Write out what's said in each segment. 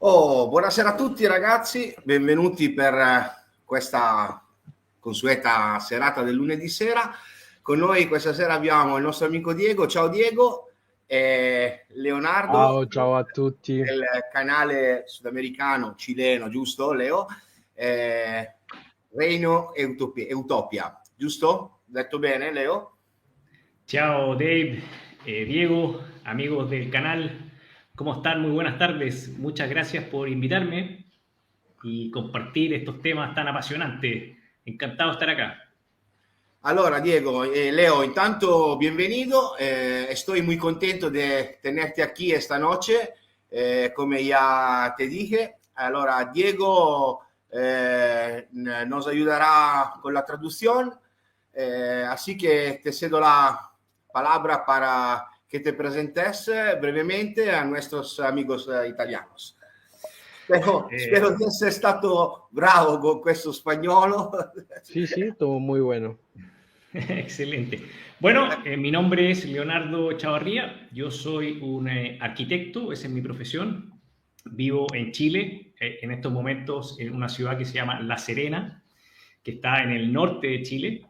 Oh, buonasera a tutti ragazzi, benvenuti per questa consueta serata del lunedì sera. Con noi questa sera abbiamo il nostro amico Diego. Ciao Diego, e Leonardo Ciao a tutti. del canale sudamericano cileno, giusto Leo? Reino Utopia, giusto? Detto bene Leo? Chao Dave, Diego, amigos del canal, ¿cómo están? Muy buenas tardes. Muchas gracias por invitarme y compartir estos temas tan apasionantes. Encantado de estar acá. Allora, Diego, Leo, intanto bienvenido. Estoy muy contento de tenerte aquí esta noche, como ya te dije. Allora, Diego nos ayudará con la traducción, así que te cedo la palabra para que te presentes brevemente a nuestros amigos italianos. Spero di essere stato bravo con questo spagnolo. Sí, todo muy bueno. Excelente. Bueno, mi nombre es Leonardo Chavarría, yo soy un arquitecto, esa es mi profesión. Vivo en Chile, en estos momentos en una ciudad que se llama La Serena, que está en el norte de Chile.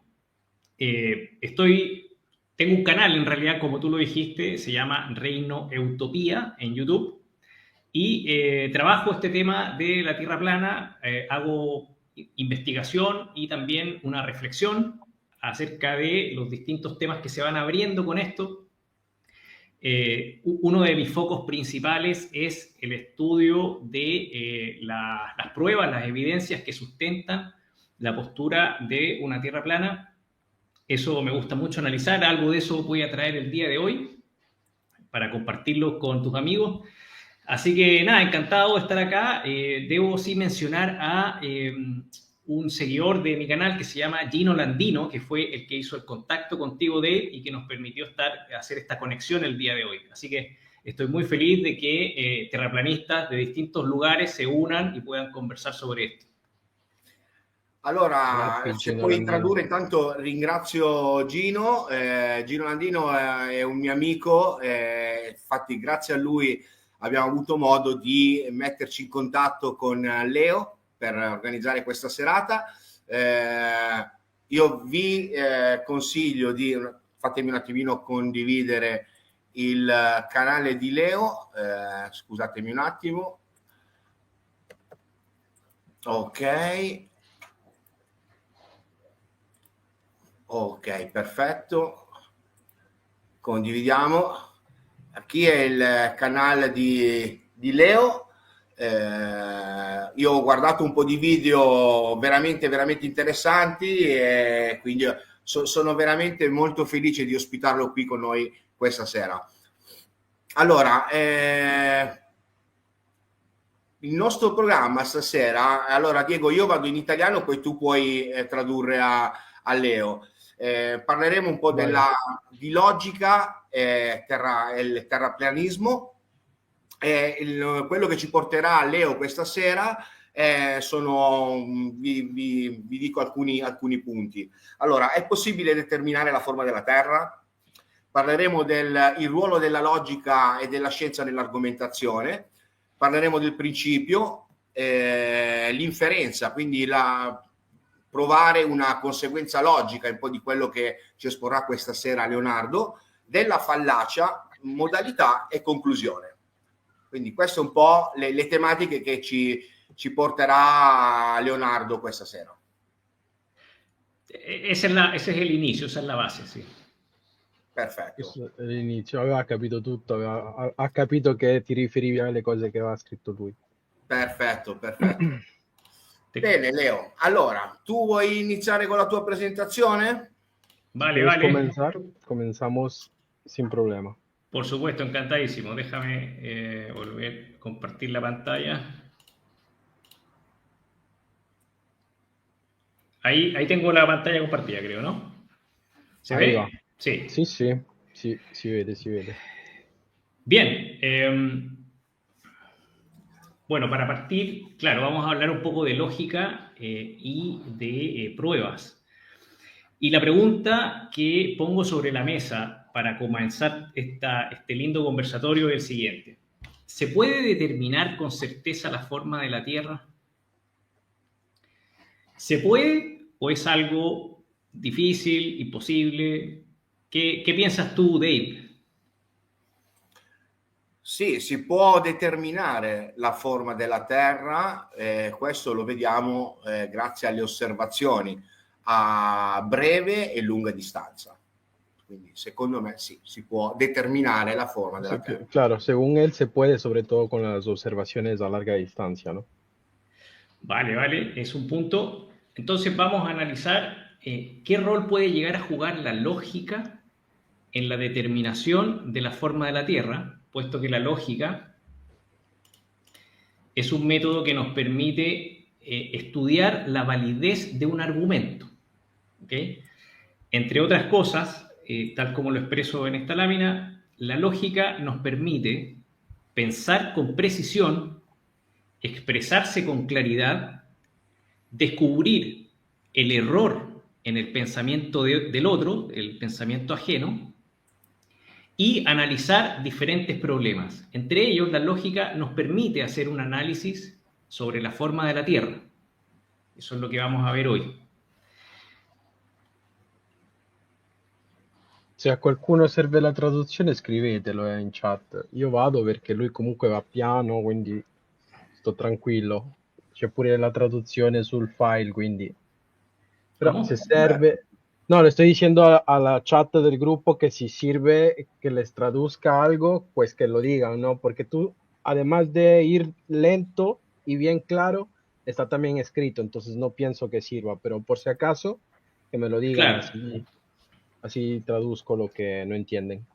Tengo un canal, en realidad, como tú lo dijiste, se llama Reino Utopía en YouTube. Y trabajo este tema de la Tierra plana, hago investigación y también una reflexión acerca de los distintos temas que se van abriendo con esto. Uno de mis focos principales es el estudio de las pruebas, las evidencias que sustentan la postura de una Tierra plana. Eso me gusta mucho analizar, algo de eso voy a traer el día de hoy para compartirlo con tus amigos. Así que nada, encantado de estar acá. Debo sí mencionar a un seguidor de mi canal que se llama Gino Landino, que fue el que hizo el contacto contigo, Dave, y que nos permitió hacer esta conexión el día de hoy. Así que estoy muy feliz de que terraplanistas de distintos lugares se unan y puedan conversar sobre esto. Allora, Grazie, se Gino puoi Landino. tradurre, intanto ringrazio Gino. Gino Landino è un mio amico, infatti grazie a lui abbiamo avuto modo di metterci in contatto con Leo per organizzare questa serata. Io vi consiglio di, fatemi un attimino condividere il canale di Leo, scusatemi un attimo. Ok. Ok, perfetto. Condividiamo. Qui è il canale di Leo. Io ho guardato un po' di video veramente, veramente interessanti e quindi sono veramente molto felice di ospitarlo qui con noi questa sera. Allora, il nostro programma stasera, allora Diego, io vado in italiano, poi tu puoi tradurre a Leo. Parleremo un po' di logica, il terraplanismo. Quello che ci porterà Leo questa sera vi dico alcuni punti. Allora, è possibile determinare la forma della Terra? Parleremo del ruolo della logica e della scienza nell'argomentazione. Parleremo del principio, l'inferenza, quindi provare una conseguenza logica, un po' di quello che ci esporrà questa sera Leonardo, della fallacia, modalità e conclusione. Quindi queste un po' le tematiche che ci porterà Leonardo questa sera. Ese es el inicio, esa es la base, sì. Perfetto. Questo è l'inizio, aveva capito tutto, ha capito che ti riferivi alle cose che aveva scritto lui. Perfetto. Bene, Leo. Allora, tu vuoi iniziare con la tua presentazione? Vale. Comenzar? Comenzamos sin problema. Por supuesto, encantadísimo. Déjame volver a compartir la pantalla. Ahí tengo la pantalla compartida, creo, ¿no? ¿Se ve? Va. Sí. Sí, si vede. Bien. Bueno, para partir, claro, vamos a hablar un poco de lógica y de pruebas. Y la pregunta que pongo sobre la mesa para comenzar este lindo conversatorio es el siguiente. ¿Se puede determinar con certeza la forma de la Tierra? ¿Se puede o es algo difícil, imposible? ¿Qué piensas tú, Dave? Sì, si può determinare la forma della Terra, questo lo vediamo grazie alle osservazioni a breve e lunga distanza. Quindi secondo me sì, si può determinare la forma della Terra. Claro, según él se puede, sobre todo con las observaciones a larga distancia, ¿no? Vale, es un punto. Entonces vamos a analizar qué rol puede llegar a jugar la lógica en la determinación de la forma de la Tierra, puesto que la lógica es un método que nos permite estudiar la validez de un argumento. ¿Okay? Entre otras cosas, tal como lo expreso en esta lámina, la lógica nos permite pensar con precisión, expresarse con claridad, descubrir el error en el pensamiento del otro, el pensamiento ajeno, y analizar diferentes problemas. Entre ellos, la lógica nos permite hacer un análisis sobre la forma de la Tierra. Eso es lo que vamos a ver hoy. Se a qualcuno serve la traduzione scrivetelo in chat. Io vado perché lui comunque va piano, quindi sto tranquillo. C'è pure la traduzione sul file, quindi... Pero ¿Cómo? se sirve... No, le estoy diciendo a la chat del grupo que si sirve que les traduzca algo, pues que lo digan, ¿no? Porque tú, además de ir lento y bien claro, está también escrito, entonces no pienso que sirva, pero por si acaso, que me lo digan, Claro. así traduzco lo que no entienden.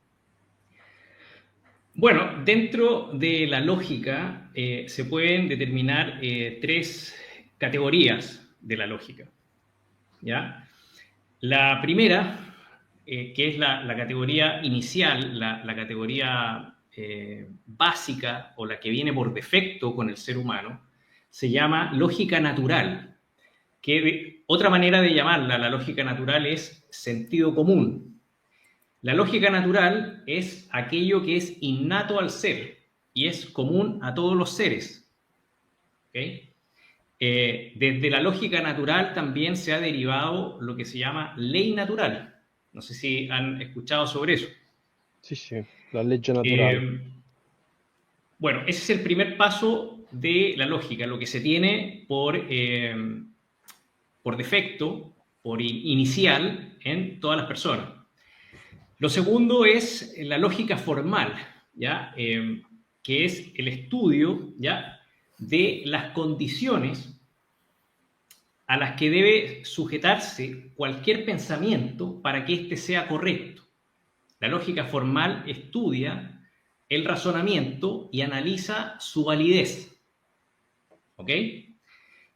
Bueno, dentro de la lógica se pueden determinar tres categorías de la lógica. ¿Ya? La primera, que es la categoría inicial, la categoría básica o la que viene por defecto con el ser humano, se llama lógica natural. Que otra manera de llamarla, la lógica natural, es sentido común. La lógica natural es aquello que es innato al ser y es común a todos los seres. ¿Okay? Desde la lógica natural también se ha derivado lo que se llama ley natural. No sé si han escuchado sobre eso. Sí, la legge naturale. Bueno, ese es el primer paso de la lógica, lo que se tiene por defecto, por inicial en todas las personas. Lo segundo es la lógica formal, ¿ya? Que es el estudio, ¿ya?, de las condiciones a las que debe sujetarse cualquier pensamiento para que éste sea correcto. La lógica formal estudia el razonamiento y analiza su validez. ¿Ok?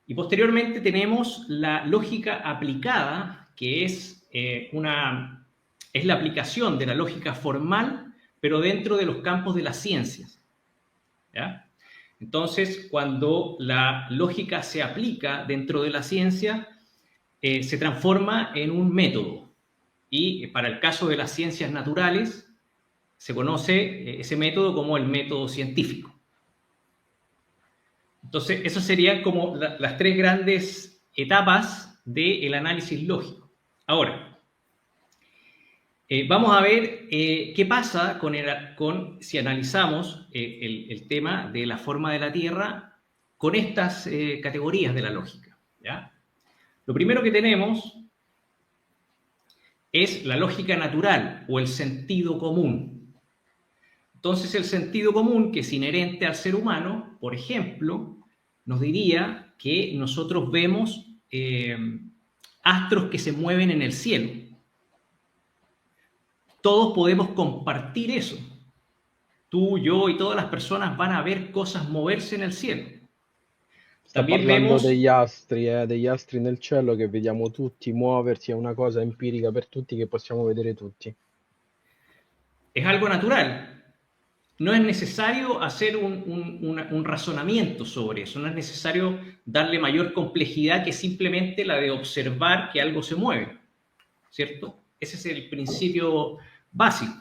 Y posteriormente tenemos la lógica aplicada, que es la aplicación de la lógica formal, pero dentro de los campos de las ciencias. ¿Ya? Entonces, cuando la lógica se aplica dentro de la ciencia, se transforma en un método. Y para el caso de las ciencias naturales, se conoce ese método como el método científico. Entonces, esas serían como las tres grandes etapas del análisis lógico. Ahora, vamos a ver qué pasa si analizamos el tema de la forma de la Tierra con estas categorías de la lógica. ¿Ya? Lo primero que tenemos es la lógica natural o el sentido común. Entonces, el sentido común, que es inherente al ser humano, por ejemplo, nos diría que nosotros vemos astros que se mueven en el cielo. Todos podemos compartir eso. Tú, yo y todas las personas van a ver cosas moverse en el cielo. Sta parlando degli astri nel cielo che vediamo tutti muoversi, è una cosa empirica per tutti che possiamo vedere tutti. Es algo natural. No es necesario hacer un razonamiento sobre eso, no es necesario darle mayor complejidad que simplemente la de observar que algo se mueve, ¿cierto? Ese es el principio básico.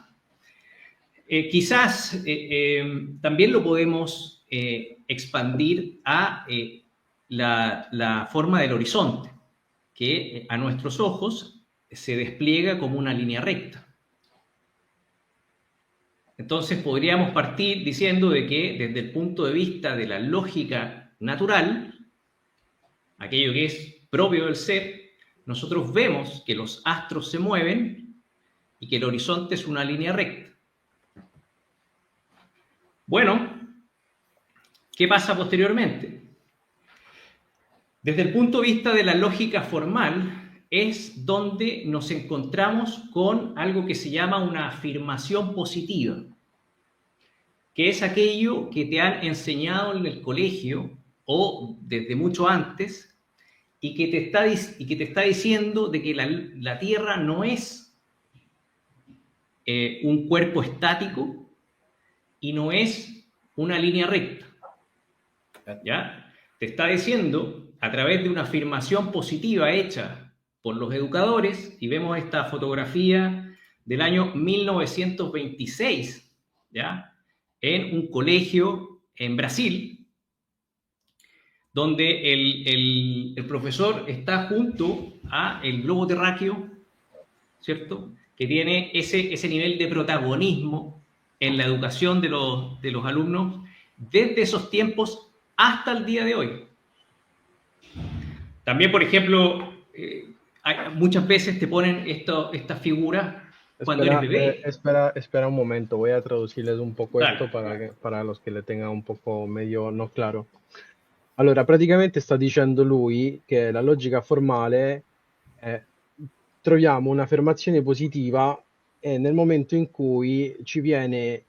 Quizás también lo podemos expandir a la forma del horizonte, que a nuestros ojos se despliega como una línea recta. Entonces podríamos partir diciendo de que desde el punto de vista de la lógica natural, aquello que es propio del ser, nosotros vemos que los astros se mueven y que el horizonte es una línea recta. Bueno, ¿qué pasa posteriormente? Desde el punto de vista de la lógica formal, es donde nos encontramos con algo que se llama una afirmación positiva, que es aquello que te han enseñado en el colegio o desde mucho antes y que te está diciendo de que la Tierra no es un cuerpo estático y no es una línea recta. ¿Ya? Te está diciendo, a través de una afirmación positiva hecha por los educadores, y vemos esta fotografía del año 1926, ¿ya? En un colegio en Brasil, donde el profesor está junto a el globo terráqueo, ¿cierto? Que tiene ese nivel de protagonismo en la educación de los alumnos desde esos tiempos hasta el día de hoy. También, por ejemplo, muchas veces te ponen estas figuras cuando eres bebé. Espera un momento, voy a traducirles un poco Claro. esto para los che le tenga un poco meglio no claro. Allora, praticamente sta dicendo lui che la logica formale troviamo un'affermazione positiva nel momento in cui ci viene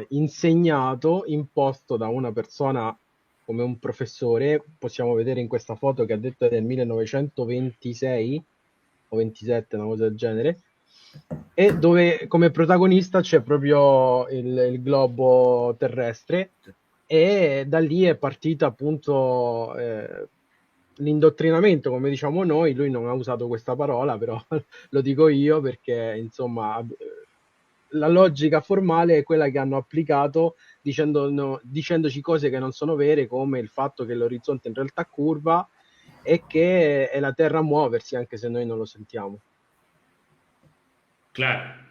insegnato, imposto da una persona come un professore, possiamo vedere in questa foto che ha detto del 1926 o 27, una cosa del genere, e dove come protagonista c'è proprio il globo terrestre, e da lì è partita appunto l'indottrinamento, come diciamo noi. Lui non ha usato questa parola, però lo dico io perché insomma la logica formale è quella che hanno applicato dicendoci cose che non sono vere, come il fatto che l'orizzonte in realtà curva e che è la Terra a muoversi, anche se noi non lo sentiamo. Claro.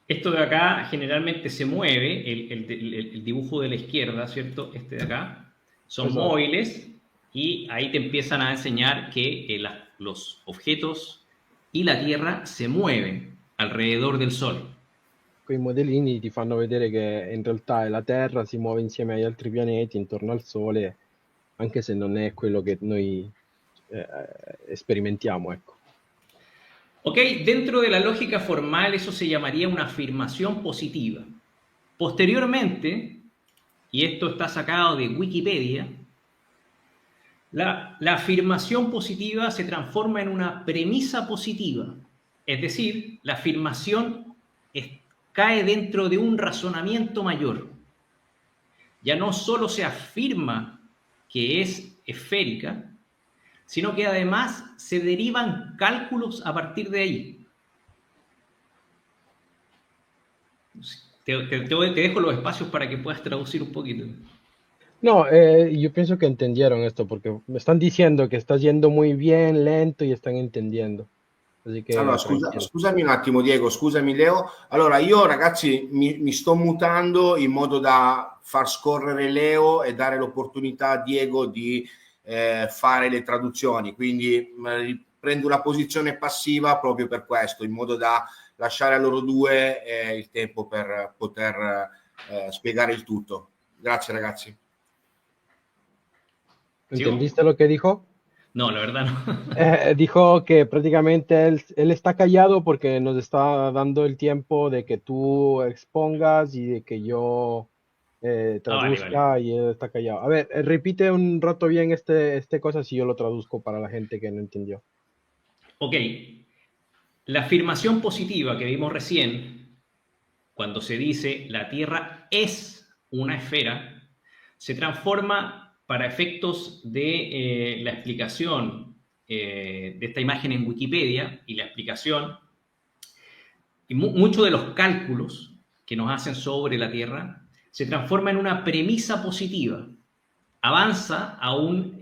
Esto de acá generalmente se mueve, el dibujo de la izquierda, ¿cierto? Este de acá, son Esatto. móviles y ahí te empiezan a enseñar que los objetos y la Tierra se mueven alrededor del Sol. Quei modellini ti fanno vedere che in realtà la Terra si muove insieme agli altri pianeti intorno al Sole, anche se non è quello che noi sperimentiamo, ecco. Ok, dentro de la lógica formal eso se llamaría una afirmación positiva. Posteriormente, y esto está sacado de Wikipedia, la afirmación positiva se transforma en una premisa positiva. Es decir, la afirmación cae dentro de un razonamiento mayor. Ya no solo se afirma que es esférica, sino que además se derivan cálculos a partir de ahí. Te dejo los espacios para que puedas traducir un poquito. No, yo pienso que entendieron esto, porque me están diciendo que está yendo muy bien, lento, y están entendiendo. Così che allora, scusami un attimo Diego, scusami Leo. Allora io ragazzi mi sto mutando in modo da far scorrere Leo e dare l'opportunità a Diego di fare le traduzioni, quindi prendo una posizione passiva proprio per questo, in modo da lasciare a loro due il tempo per poter spiegare il tutto. Grazie ragazzi. ¿Entendiste lo que dijo? No, la verdad no. Dijo que prácticamente él está callado porque nos está dando el tiempo de que tú expongas y de que yo traduzca, vale. y él está callado. A ver, repite un rato bien este cosa si yo lo traduzco para la gente que no entendió. Ok, la afirmación positiva que vimos recién, cuando se dice la Tierra es una esfera, se transforma para efectos de la explicación de esta imagen en Wikipedia y la explicación, y muchos de los cálculos que nos hacen sobre la Tierra se transforma en una premisa positiva, avanza a un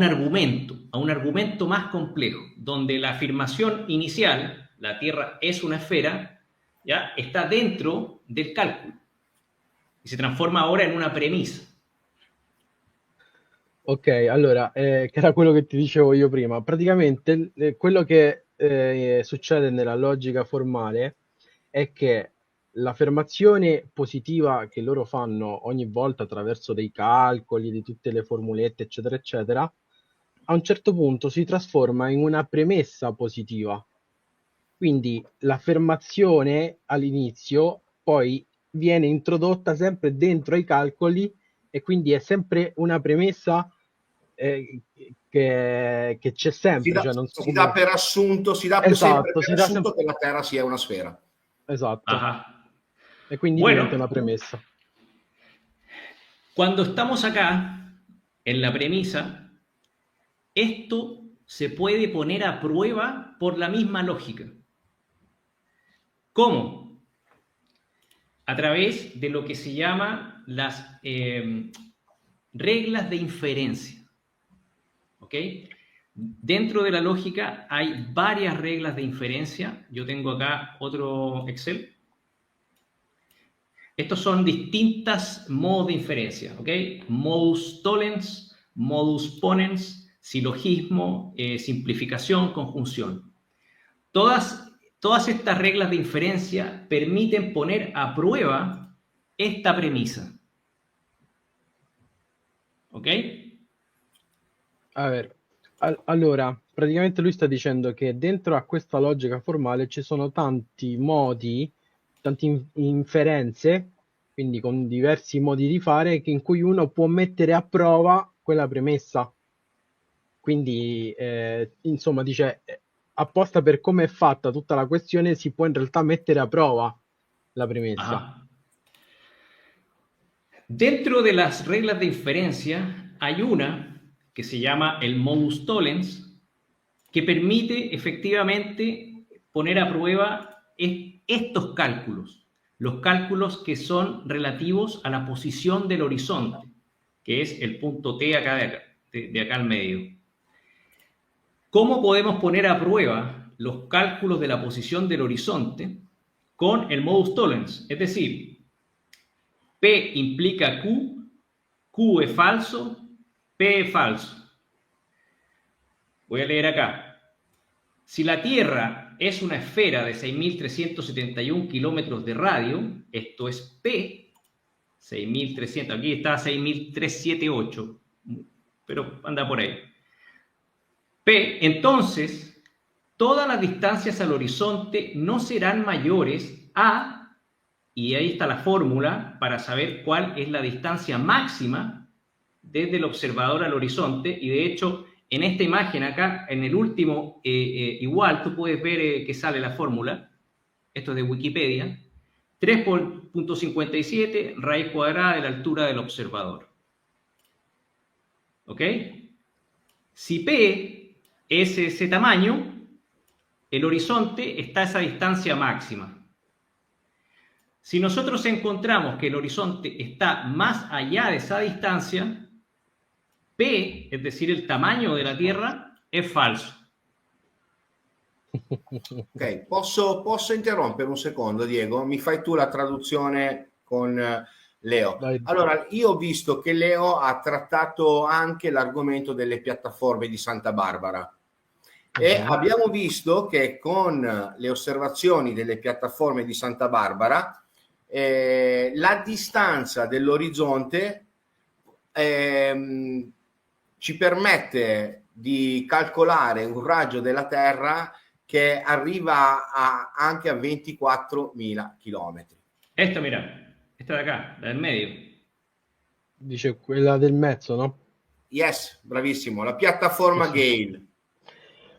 argumento más complejo, donde la afirmación inicial, la Tierra es una esfera, ¿ya?, está dentro del cálculo y se transforma ahora in una premisa. Ok, allora, che era quello che ti dicevo io prima. Praticamente quello che succede nella logica formale è che l'affermazione positiva che loro fanno ogni volta attraverso dei calcoli, di tutte le formulette, eccetera, eccetera, a un certo punto si trasforma in una premessa positiva. Quindi l'affermazione all'inizio poi viene introdotta sempre dentro ai calcoli e quindi è sempre una premessa che c'è sempre, cioè non so Si dà come... per assunto, sempre Esatto, per si dà assunto sempre... che la Terra sia una sfera. Esatto. Ajá. E quindi Bueno, diventa una premessa. cuando estamos acá, en la premisa, esto se puede poner a prueba por la misma lógica. ¿Cómo? A través de lo que se llama las reglas de inferencia. ¿Ok? Dentro de la lógica hay varias reglas de inferencia. Yo tengo acá otro Excel. Estos son distintas modos de inferencia, ¿ok? Modus tollens, modus ponens, silogismo, simplificación, conjunción. Todas estas reglas de inferencia permiten poner a prueba esta premisa. ¿Ok? A ver, allora, praticamente lui sta dicendo che dentro a questa logica formale ci sono tanti modi, tante inferenze, quindi con diversi modi di fare, in cui uno può mettere a prova quella premessa. Quindi, insomma, dice, apposta per come è fatta tutta la questione, si può in realtà mettere a prova la premessa. Ajá. Dentro de las reglas de inferencia hay una que se llama el modus tollens, que permite efectivamente poner a prueba estos cálculos, los cálculos que son relativos a la posición del horizonte, que es el punto T acá de acá al medio. ¿Cómo podemos poner a prueba los cálculos de la posición del horizonte con el modus tollens? Es decir, P implica Q es falso, P es falso. Voy a leer acá. Si la Tierra es una esfera de 6.371 kilómetros de radio, esto es P, 6.300, aquí está 6.378, pero anda por ahí. P, entonces, todas las distancias al horizonte no serán mayores a, y ahí está la fórmula para saber cuál es la distancia máxima desde el observador al horizonte, y de hecho, en esta imagen acá, en el último, igual tú puedes ver que sale la fórmula, esto es de Wikipedia, 3.57 raíz cuadrada de la altura del observador. ¿Ok? Si P es ese tamaño, el horizonte está a esa distancia máxima. Si nosotros encontramos que el horizonte está más allá de esa distancia, P, es decir, el tamaño de la Tierra, es falso. Ok, posso interrompere un secondo, Diego? Mi fai tu la traduzione con Leo. Dai. Allora, io ho visto che Leo ha trattato anche l'argomento delle piattaforme di Santa Barbara e abbiamo visto che con le osservazioni delle piattaforme di Santa Barbara la distanza dell'orizzonte ci permette di calcolare un raggio della Terra che arriva anche a 24.000 chilometri. Esta, mira, esta de acá, la del medio. Dice quella del mezzo, ¿no? Yes, bravissimo, la piattaforma Sí. Gale.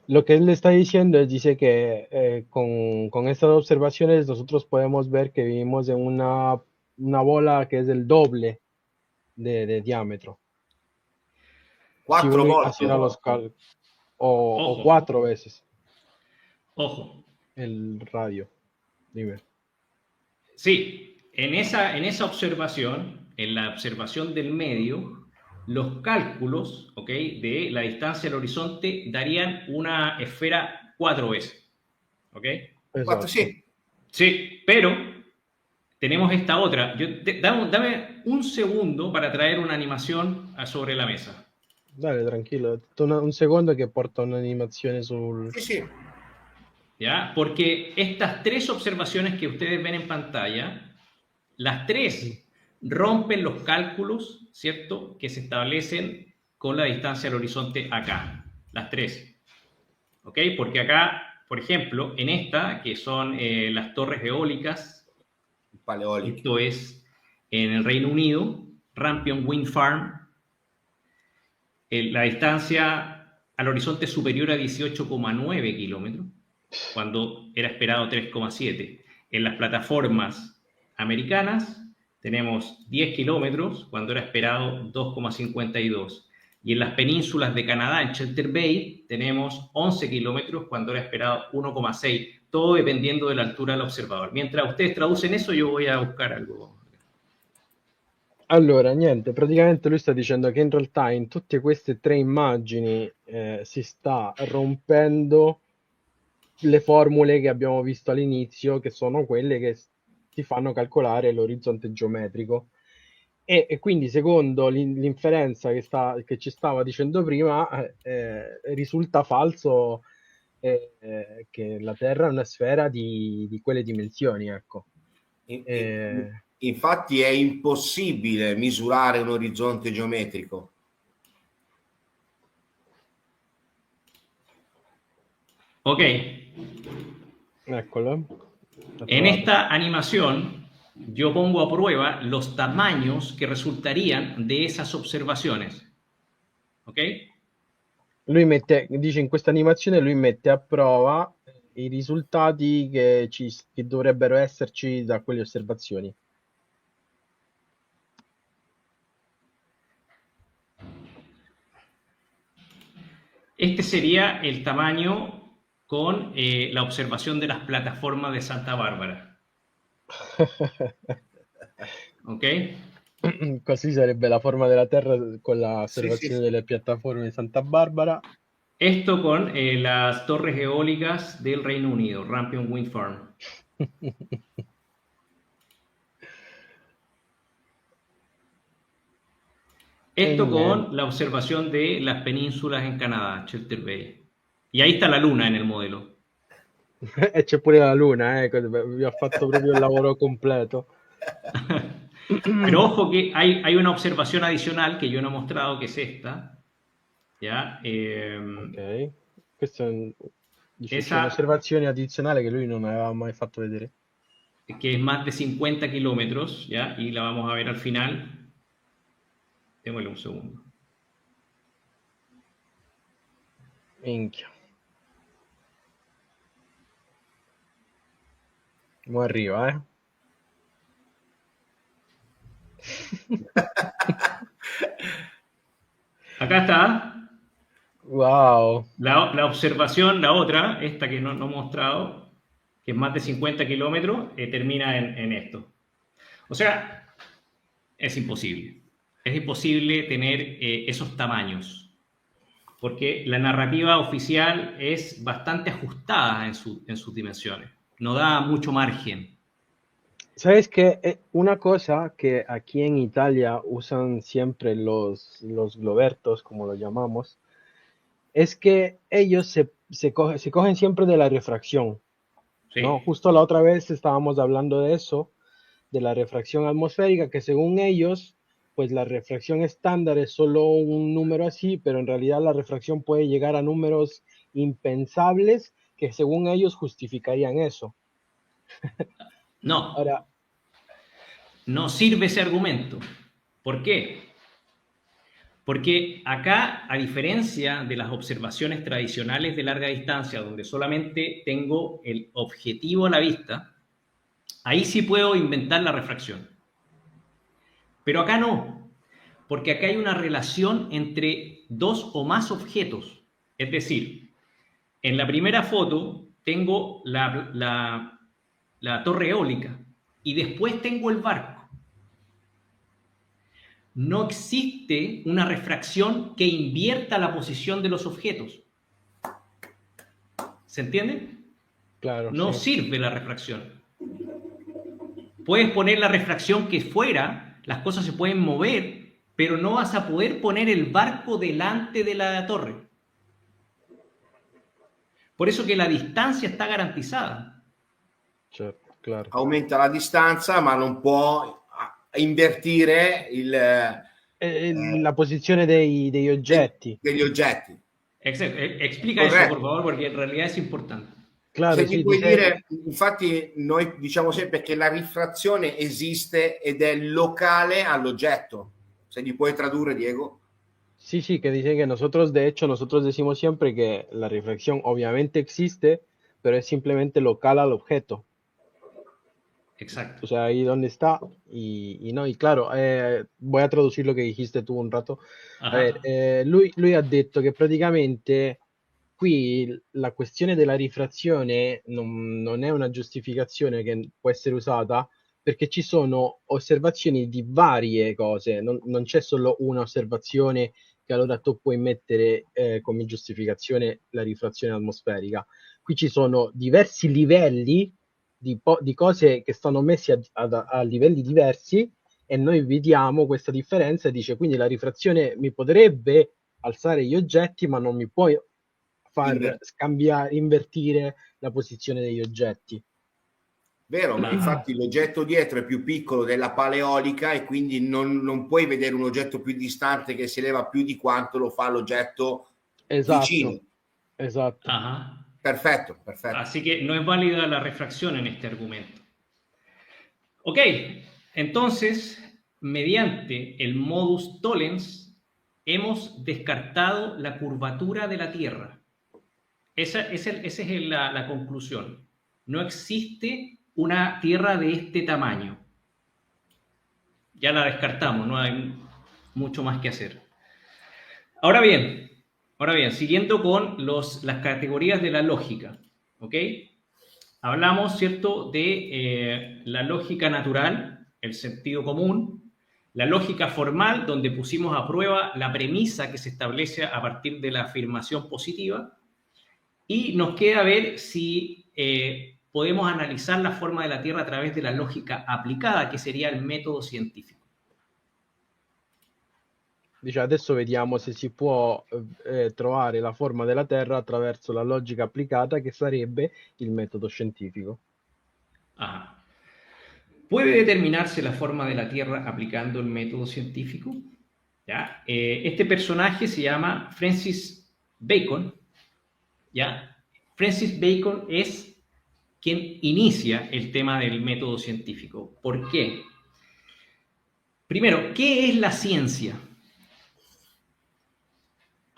Lo que él le está diciendo es, dice que con estas observaciones nosotros podemos ver que vivimos en una bola que es el doble de diámetro. Si 4 uno volte. hiciera los cálculos, o Ojo. 4 veces Ojo, el radio. Dime. Sí, en esa observación, en la observación del medio, los cálculos, ¿ok?, de la distancia al horizonte darían una esfera 4 veces. ¿Ok? Quattro, Esatto. sì. Sí, pero tenemos esta otra. Dame un segundo para traer una animación sobre la mesa. Dai, tranquillo. Un secondo che porto un'animazione sul... Sì, sì. ¿Ya? Porque estas tres observaciones que ustedes ven en pantalla, las tres rompen los cálculos, ¿cierto?, que se establecen con la distancia al horizonte acá. Las tres. ¿Ok? Porque acá, por ejemplo, en esta, que son las torres eólicas, Paleoliche. esto es en el Reino Unido, Rampion Wind Farm, la distancia al horizonte es superior a 18,9 kilómetros, cuando era esperado 3,7. En las plataformas americanas tenemos 10 kilómetros, cuando era esperado 2,52. Y en las penínsulas de Canadá, en Shelter Bay, tenemos 11 kilómetros, cuando era esperado 1,6. Todo dependiendo de la altura del observador. Mientras ustedes traducen eso, yo voy a buscar algo. Allora, niente, praticamente lui sta dicendo che in realtà in tutte queste tre immagini si sta rompendo le formule che abbiamo visto all'inizio, che sono quelle che ti fanno calcolare l'orizzonte geometrico. E quindi, secondo l'inferenza che ci stava dicendo prima, risulta falso che la Terra è una sfera di quelle dimensioni, ecco. Infatti è impossibile misurare un orizzonte geometrico. Ok. Eccolo. En esta animación yo pongo a prueba los tamaños que resultarían de esas observaciones. ¿Ok? Lui dice in questa animazione lui mette a prova i risultati che dovrebbero esserci da quelle osservazioni. Este sería el tamaño con la observación de las plataformas de Santa Bárbara. ¿Ok? Così sarebbe la forma della Terra con l'osservazione Sì. delle piattaforme di Santa Barbara. Esto con las torres eólicas del Reino Unido, Rampion Wind Farm. Esto con la observación de las penínsulas en Canadá, Shelter Bay. Y ahí está la luna en el modelo. E c'è pure la luna, vi ha fatto proprio il lavoro completo. Pero ojo que hay una observación adicional que yo no he mostrado, que es esta. ¿Ya? Ok. Questa è Esa, un'osservazione addizionale che lui non aveva mai fatto vedere. Que es más de 50 kilómetros, ¿ya? Y la vamos a ver al final. Démosle un segundo. Minchia. Mo arriva, Acá está. Wow. La observación, la otra, esta que no he mostrado, que es más de 50 kilómetros, termina en esto. O sea, es imposible. Es imposible tener esos tamaños, porque la narrativa oficial es bastante ajustada en sus dimensiones. No da mucho margen. ¿Sabes qué? Una cosa que aquí en Italia usan siempre los globertos, como lo llamamos, es que ellos se cogen siempre de la refracción, Sí. ¿no? Justo la otra vez estábamos hablando de eso, de la refracción atmosférica, que según ellos, pues la refracción estándar es solo un número así, pero en realidad la refracción puede llegar a números impensables que según ellos justificarían eso. No. Ahora, no sirve ese argumento. ¿Por qué? Porque acá, a diferencia de las observaciones tradicionales de larga distancia, donde solamente tengo el objetivo a la vista, ahí sí puedo inventar la refracción. Pero acá no, porque acá hay una relación entre dos o más objetos. Es decir, en la primera foto tengo la torre eólica, y después tengo el barco. No existe una refracción que invierta la posición de los objetos. ¿Se entiende? Claro, No sí. sirve la refracción. Puedes poner la refracción que fuera, las cosas se pueden mover, pero no vas a poder poner el barco delante de la torre. Por eso que la distancia está garantizada. Certo, claro. Aumenta la distanza, ma non può invertire La posizione degli oggetti. degli oggetti. Explica eso, por Corretto. favor, porque en realidad es importante. Claro, Se mi sì, puoi dire, infatti noi diciamo sempre che la rifrazione esiste ed è locale all'oggetto. Se mi puoi tradurre, Diego? sí, sí, que dice que nosotros, de hecho, nosotros decimos siempre que la reflexión obviamente existe, pero es simplemente local al objeto. Exacto. O sea, ahí donde está y no, y claro, voy a traducir lo che dijiste tu un rato. A ver, Ajá. lui ha detto che praticamente qui la questione della rifrazione non è una giustificazione che può essere usata perché ci sono osservazioni di varie cose, non c'è solo una osservazione che allora tu puoi mettere come giustificazione la rifrazione atmosferica. Qui ci sono diversi livelli di cose che stanno messi a livelli diversi e noi vediamo questa differenza e dice quindi la rifrazione mi potrebbe alzare gli oggetti ma non mi può far scambiare, invertire la posizione degli oggetti. Vero, ma infatti l'oggetto dietro è più piccolo della paleolica e quindi non puoi vedere un oggetto più distante che si eleva più di quanto lo fa l'oggetto vicino. Esatto, esatto. Ajá. Perfetto, perfetto. Así que no es válida la refracción en este argumento. Ok, entonces, mediante el modus tollens, hemos descartado la curvatura de la Tierra. Esa es la conclusión. No existe una Tierra de este tamaño. Ya la descartamos, no hay mucho más que hacer. Ahora bien, siguiendo con las categorías de la lógica, ¿ok? Hablamos, ¿cierto?, de la lógica natural, el sentido común, la lógica formal, donde pusimos a prueba la premisa que se establece a partir de la afirmación positiva, y nos queda ver si podemos analizar la forma de la Tierra a través de la lógica aplicada, que sería el método científico. Dice, adesso vediamo se si può trovare la forma della Terra attraverso la logica applicata, che sarebbe il metodo scientifico. Ajá. ¿Puede determinarse la forma de la Tierra aplicando el método científico? ¿Ya? Este personaje se llama Francis Bacon. ¿Ya? Francis Bacon es quien inicia el tema del método científico. ¿Por qué? Primero, ¿qué es la ciencia?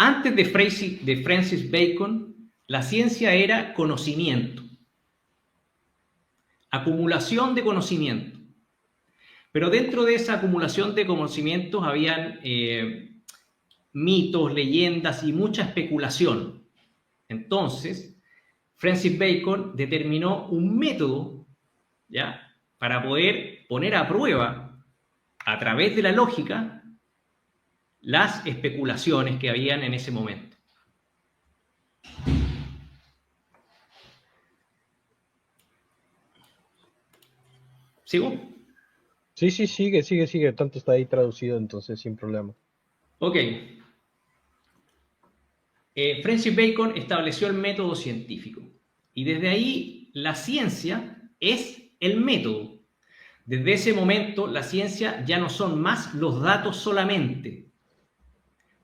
Antes de Francis Bacon, la ciencia era conocimiento, acumulación de conocimiento. Pero dentro de esa acumulación de conocimientos habían mitos, leyendas y mucha especulación. Entonces, Francis Bacon determinó un método, ¿ya?, para poder poner a prueba, a través de la lógica, las especulaciones que habían en ese momento. ¿Sigo? Sí, sigue, tanto está ahí traducido, entonces sin problema. Ok. Francis Bacon estableció el método científico y desde ahí la ciencia es el método. Desde ese momento la ciencia ya no son más los datos solamente.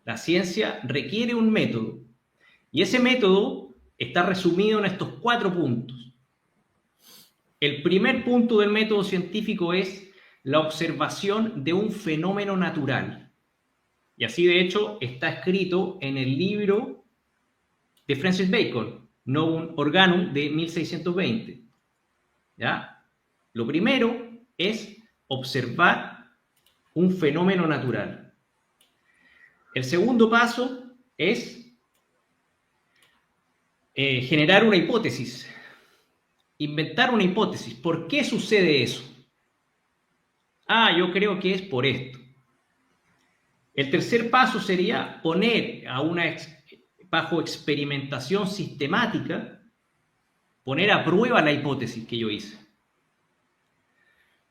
La ciencia requiere un método y ese método está resumido en estos 4 puntos. El primer punto del método científico es la observación de un fenómeno natural. Y así, de hecho, está escrito en el libro de Francis Bacon, Novum Organum, de 1620. ¿Ya? Lo primero es observar un fenómeno natural. El segundo paso es generar una hipótesis, inventar una hipótesis. ¿Por qué sucede eso? yo creo que es por esto. El tercer paso sería poner bajo experimentación sistemática, poner a prueba la hipótesis que yo hice.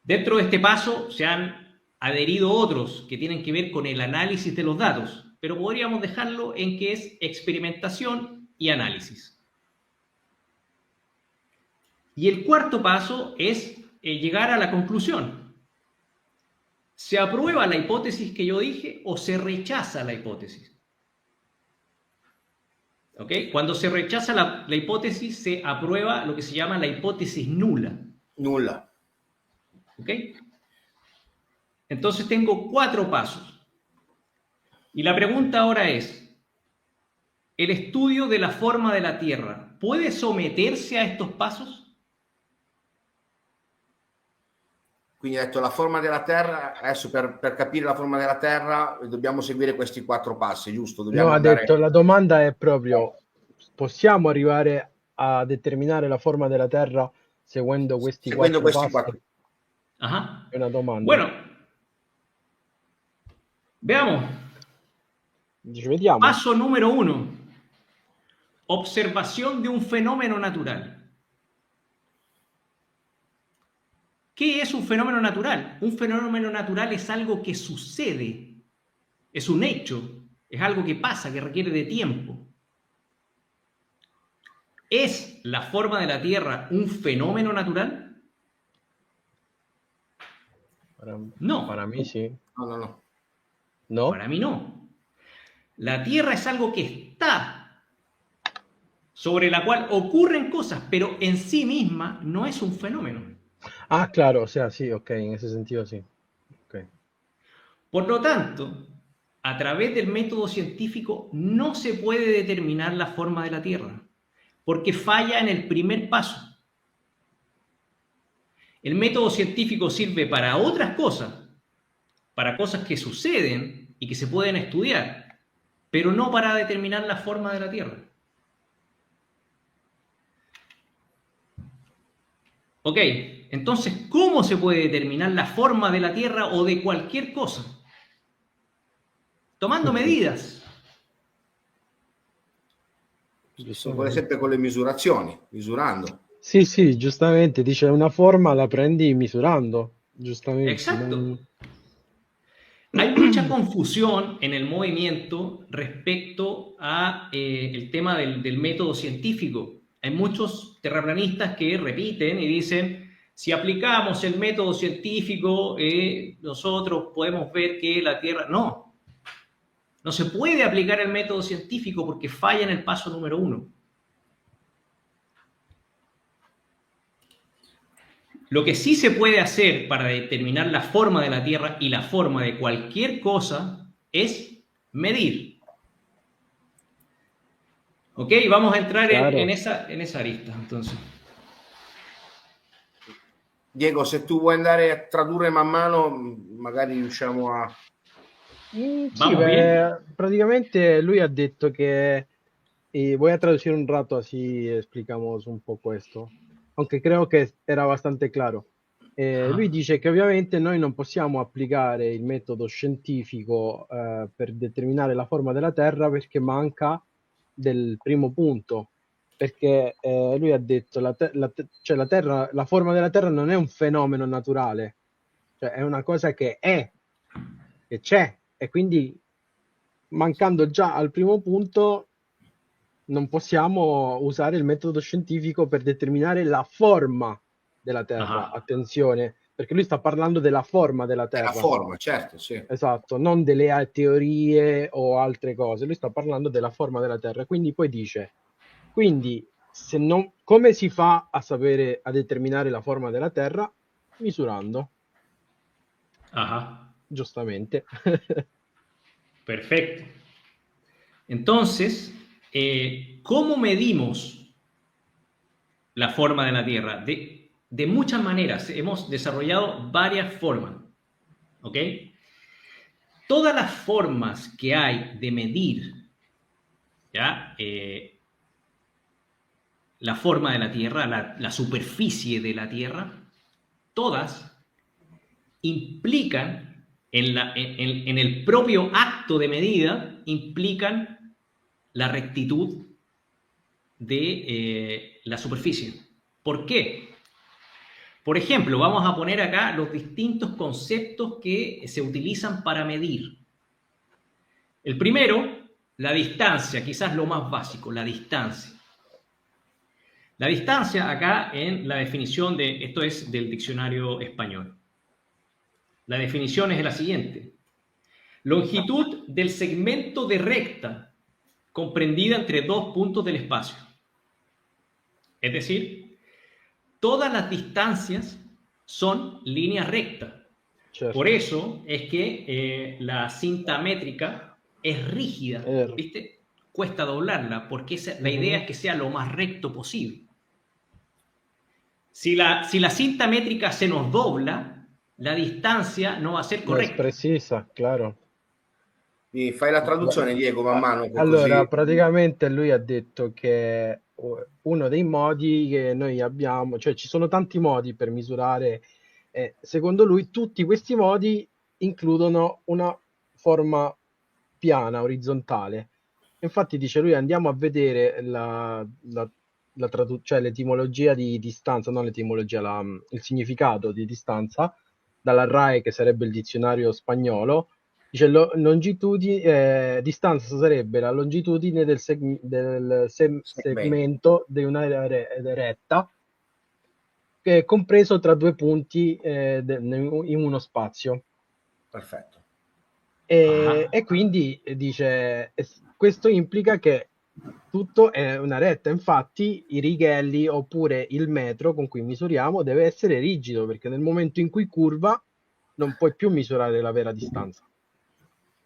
Dentro de este paso se han adherido otros que tienen que ver con el análisis de los datos, pero podríamos dejarlo en que es experimentación y análisis. Y el cuarto paso es llegar a la conclusión. ¿Se aprueba la hipótesis que yo dije o se rechaza la hipótesis? ¿Ok? Cuando se rechaza la hipótesis, se aprueba lo que se llama la hipótesis nula. Nulla. ¿Ok? Entonces tengo 4 pasos. Y la pregunta ahora es, ¿el estudio de la forma de la Tierra puede someterse a estos pasos? Quindi hai detto la forma della Terra, adesso per capire la forma della Terra dobbiamo seguire questi 4 passi, giusto? Dobbiamo No, ha andare... detto, la domanda è proprio, possiamo arrivare a determinare la forma della Terra seguendo questi Seguendo 4 questi passi? 4. Ajá. È una domanda. Bueno, veamos. Dice, vediamo. Paso número 1. Observación de un fenómeno natural. ¿Qué es un fenómeno natural? Un fenómeno natural es algo que sucede, es un hecho, es algo que pasa, que requiere de tiempo. ¿Es la forma de la Tierra un fenómeno natural? No. Para mí sí. No. ¿No? Para mí no. La Tierra es algo que está, sobre la cual ocurren cosas, pero en sí misma no es un fenómeno. Ah, claro, o sea, sí, ok, en ese sentido sí. Okay. Por lo tanto, a través del método científico no se puede determinar la forma de la Tierra, porque falla en el primer paso. El método científico sirve para otras cosas, para cosas que suceden y que se pueden estudiar, pero no para determinar la forma de la Tierra. Ok, entonces, ¿cómo se puede determinar la forma de la Tierra o de cualquier cosa? Tomando medidas. Si può sempre con le misurazioni, misurando. Sì, giustamente, dice una forma la prendi misurando, giustamente. Exacto. Hay mucha confusión en el movimiento respecto a el tema del método científico. Hay muchos terraplanistas que repiten y dicen, si aplicamos el método científico, nosotros podemos ver que la Tierra... No se puede aplicar el método científico porque falla en el paso número 1. Lo que sí se puede hacer para determinar la forma de la Tierra y la forma de cualquier cosa es medir. ¿Ok? Vamos a entrar Claro. en esa arista, entonces. Diego, se tu vuoi andare a tradurre man mano, magari riusciamo a... Sí, Vamos bien. prácticamente lui ha detto que, y voy a traducir un rato así explicamos un poco esto, aunque creo che era bastante claro. Lui dice che ovviamente noi non possiamo applicare il metodo scientifico per determinare la forma della Terra perché manca del primo punto, perché lui ha detto cioè la Terra, la forma della Terra non è un fenomeno naturale, cioè è una cosa che è, che c'è, e quindi mancando già al primo punto non possiamo usare il metodo scientifico per determinare la forma della Terra. Attenzione, perché lui sta parlando della forma della Terra. La forma, certo, sì. Esatto, non delle teorie o altre cose. Lui sta parlando della forma della Terra. Quindi poi dice, quindi se non, come si fa a sapere, a determinare la forma della Terra? Misurando. Ajá. Giustamente. Perfecto. Entonces, ¿cómo medimos la forma de la Tierra? De muchas maneras. Hemos desarrollado varias formas. ¿Ok? Todas las formas que hay de medir, ¿ya? La forma de la Tierra, la superficie de la Tierra, todas implican, en el propio acto de medida, implican la rectitud de la superficie. ¿Por qué? Por ejemplo, vamos a poner acá los distintos conceptos que se utilizan para medir. El primero, la distancia, quizás lo más básico, la distancia. La distancia acá en la definición de, esto es del diccionario español. La definición es la siguiente. Longitud del segmento de recta comprendida entre dos puntos del espacio. Es decir, todas las distancias son líneas rectas. Certo. Por eso es que la cinta métrica es rígida, ¿viste? Cuesta doblarla, porque la idea es que sea lo más recto posible. Si la cinta métrica se nos dobla, la distancia no va a ser No es correcta. precisa, claro. Mi fai la traduzione, Diego, man mano, che Allora, così... praticamente lui ha detto che uno dei modi che noi abbiamo, cioè ci sono tanti modi per misurare, secondo lui tutti questi modi includono una forma piana, orizzontale. Infatti dice lui andiamo a vedere cioè l'etimologia di distanza, non l'etimologia, il significato di distanza dalla RAE, che sarebbe il dizionario spagnolo. Dice distanza sarebbe la longitudine del segmento di una retta che è compreso tra due punti in uno spazio. Perfetto. E quindi dice, questo implica che tutto è una retta, infatti i righelli oppure il metro con cui misuriamo deve essere rigido, perché nel momento in cui curva non puoi più misurare la vera distanza.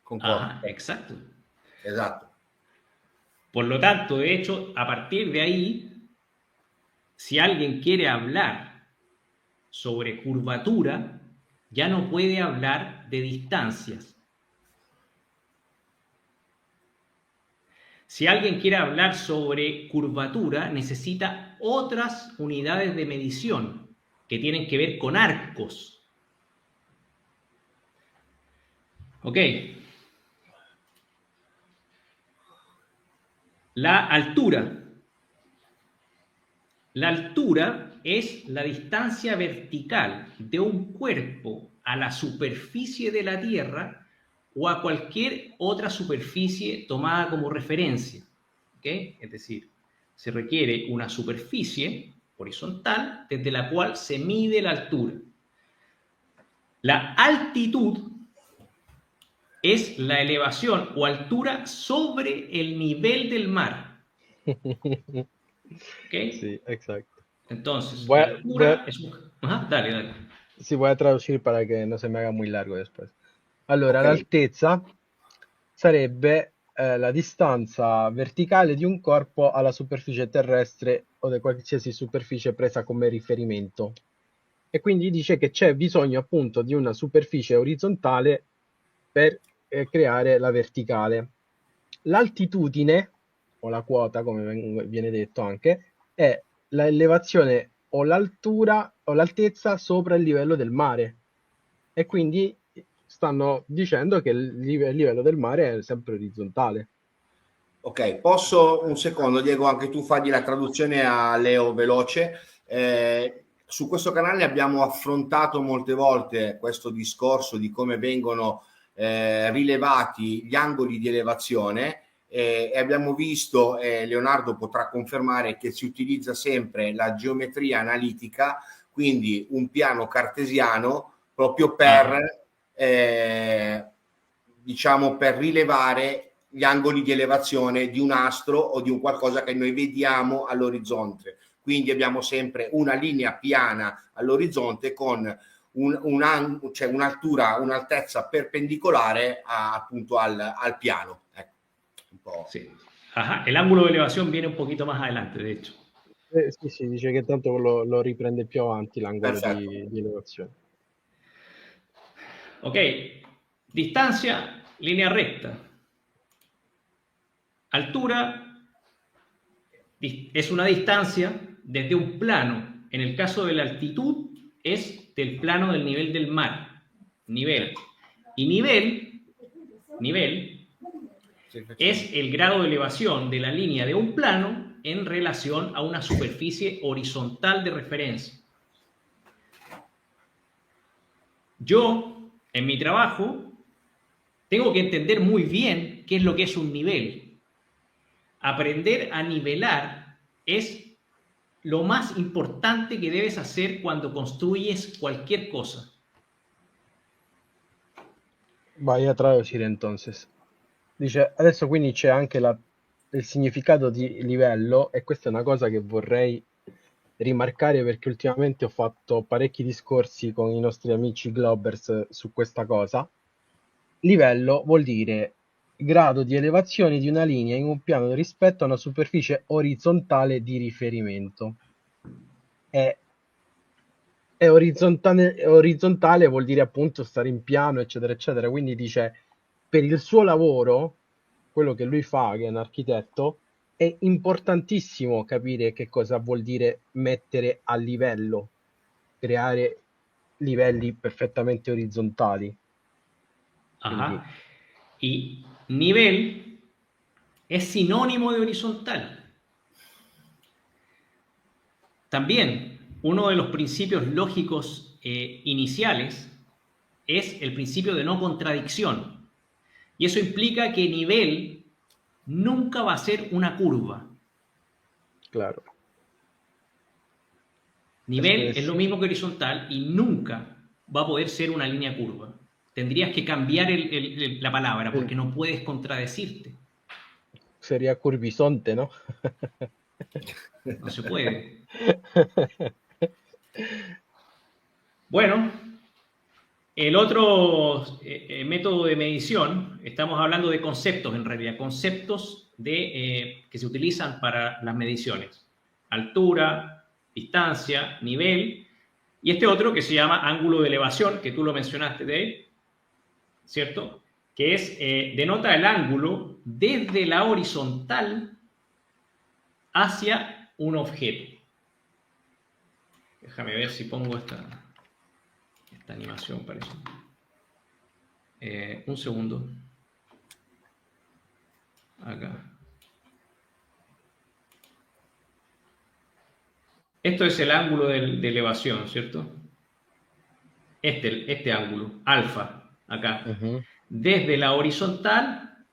Concordo. Exacto. Esatto. Por lo tanto, de hecho, a partir de ahí, si alguien quiere hablar sobre curvatura, ya no puede hablar de distancias. Si alguien quiere hablar sobre curvatura, necesita otras unidades de medición que tienen que ver con arcos. Ok. La altura. La altura es la distancia vertical de un cuerpo a la superficie de la Tierra o a cualquier otra superficie tomada como referencia. ¿Okay? Es decir, se requiere una superficie horizontal desde la cual se mide la altura. La altitud es la elevación o altura sobre el nivel del mar. ¿Okay? Sí, exacto. Entonces, Voy la a- altura voy a- es un... Ajá, dale. Sí, voy a traducir para que no se me haga muy largo después. Allora, Ok. l'altezza sarebbe la distanza verticale di un corpo alla superficie terrestre o di qualsiasi superficie presa come riferimento. E quindi dice che c'è bisogno appunto di una superficie orizzontale per creare la verticale. L'altitudine, o la quota, come viene detto anche, è l'elevazione o l'altura o l'altezza sopra il livello del mare. E quindi stanno dicendo che il livello del mare è sempre orizzontale. Ok, posso un secondo, Diego, anche tu fagli la traduzione a Leo veloce. Su questo canale abbiamo affrontato molte volte questo discorso di come vengono rilevati gli angoli di elevazione e abbiamo visto, Leonardo potrà confermare, che si utilizza sempre la geometria analitica, quindi un piano cartesiano proprio per, diciamo, per rilevare gli angoli di elevazione di un astro o di un qualcosa che noi vediamo all'orizzonte. Quindi abbiamo sempre una linea piana all'orizzonte con cioè un'altura, un'altezza perpendicolare appunto al piano. Ecco, un po'. Sí. Ajá, el ángulo de elevación viene un poquito más adelante, de hecho. Sì, dice che tanto lo riprende più avanti l'angolo di elevazione. Ok, distancia, línea recta. Altura es una distancia desde un plano. En el caso de la altitud es del plano del nivel del mar. nivel. Y nivel es el grado de elevación de la línea de un plano en relación a una superficie horizontal de referencia. Yo, en mi trabajo, tengo que entender muy bien qué es lo que es un nivel. Aprender a nivelar es lo más importante que debes hacer cuando construyes cualquier cosa. Vai a traducire entonces. Dice, adesso quindi c'è anche il significato di livello e questa è una cosa che vorrei rimarcare perché ultimamente ho fatto parecchi discorsi con i nostri amici Globers su questa cosa. Livello vuol dire grado di elevazione di una linea in un piano rispetto a una superficie orizzontale di riferimento. E orizzontale vuol dire appunto stare in piano, eccetera, eccetera. Quindi dice, per il suo lavoro, quello che lui fa, che è un architetto, è importantissimo capire che cosa vuol dire mettere a livello, creare livelli perfettamente orizzontali. Ajá. Quindi, Y nivel es sinónimo de horizontal. También, uno de los principios lógicos iniciales es el principio de no contradicción. Y eso implica que nivel nunca va a ser una curva. claro. Nivel es lo mismo que horizontal y nunca va a poder ser una línea curva. Tendrías que cambiar la palabra porque no puedes contradecirte. Sería curvisonte, ¿no? No se puede. Bueno, el otro método de medición, estamos hablando de conceptos en realidad, conceptos que se utilizan para las mediciones. Altura, distancia, nivel, y este otro que se llama ángulo de elevación, que tú lo mencionaste, Dave, ¿cierto? Que es, denota el ángulo desde la horizontal hacia un objeto. Déjame ver si pongo esta animación, parece. Un segundo. Acá. Esto es el ángulo de elevación, ¿cierto? Este ángulo, alfa, acá. Uh-huh. Desde la horizontal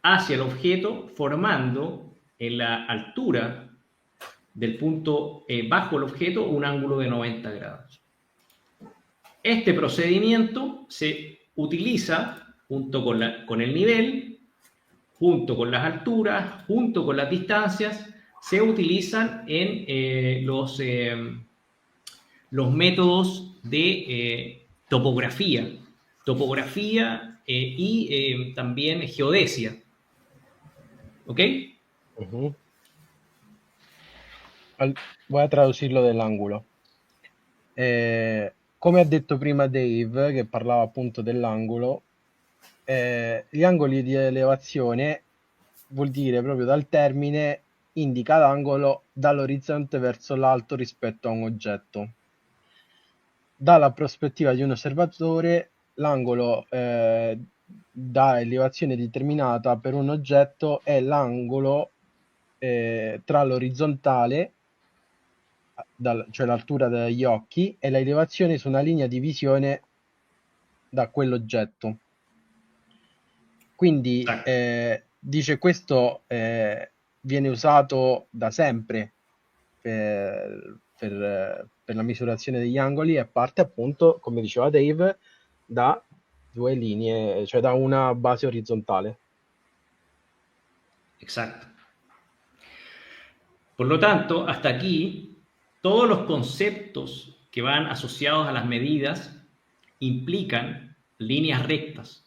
hacia el objeto, formando en la altura del punto bajo el objeto un ángulo de 90 grados. Este procedimiento se utiliza junto con el nivel, junto con las alturas, junto con las distancias, se utilizan en los métodos de topografía y también geodesia. ¿Ok? Uh-huh. Voy a traducirlo dell'angolo. Come ha detto prima Dave, che parlava appunto dell'angolo, gli angoli di elevazione vuol dire proprio dal termine indica l'angolo dall'orizzonte verso l'alto rispetto a un oggetto. Dalla prospettiva di un osservatore, l'angolo da elevazione determinata per un oggetto è l'angolo tra l'orizzontale, cioè l'altura degli occhi, e l'elevazione su una linea di visione da quell'oggetto. Quindi dice questo viene usato da sempre per la misurazione degli angoli e parte appunto, come diceva Dave, da due linee, cioè da una base orizzontale. Exacto. Por lo tanto, hasta aquí, todos los conceptos que van asociados a las medidas implican líneas rectas.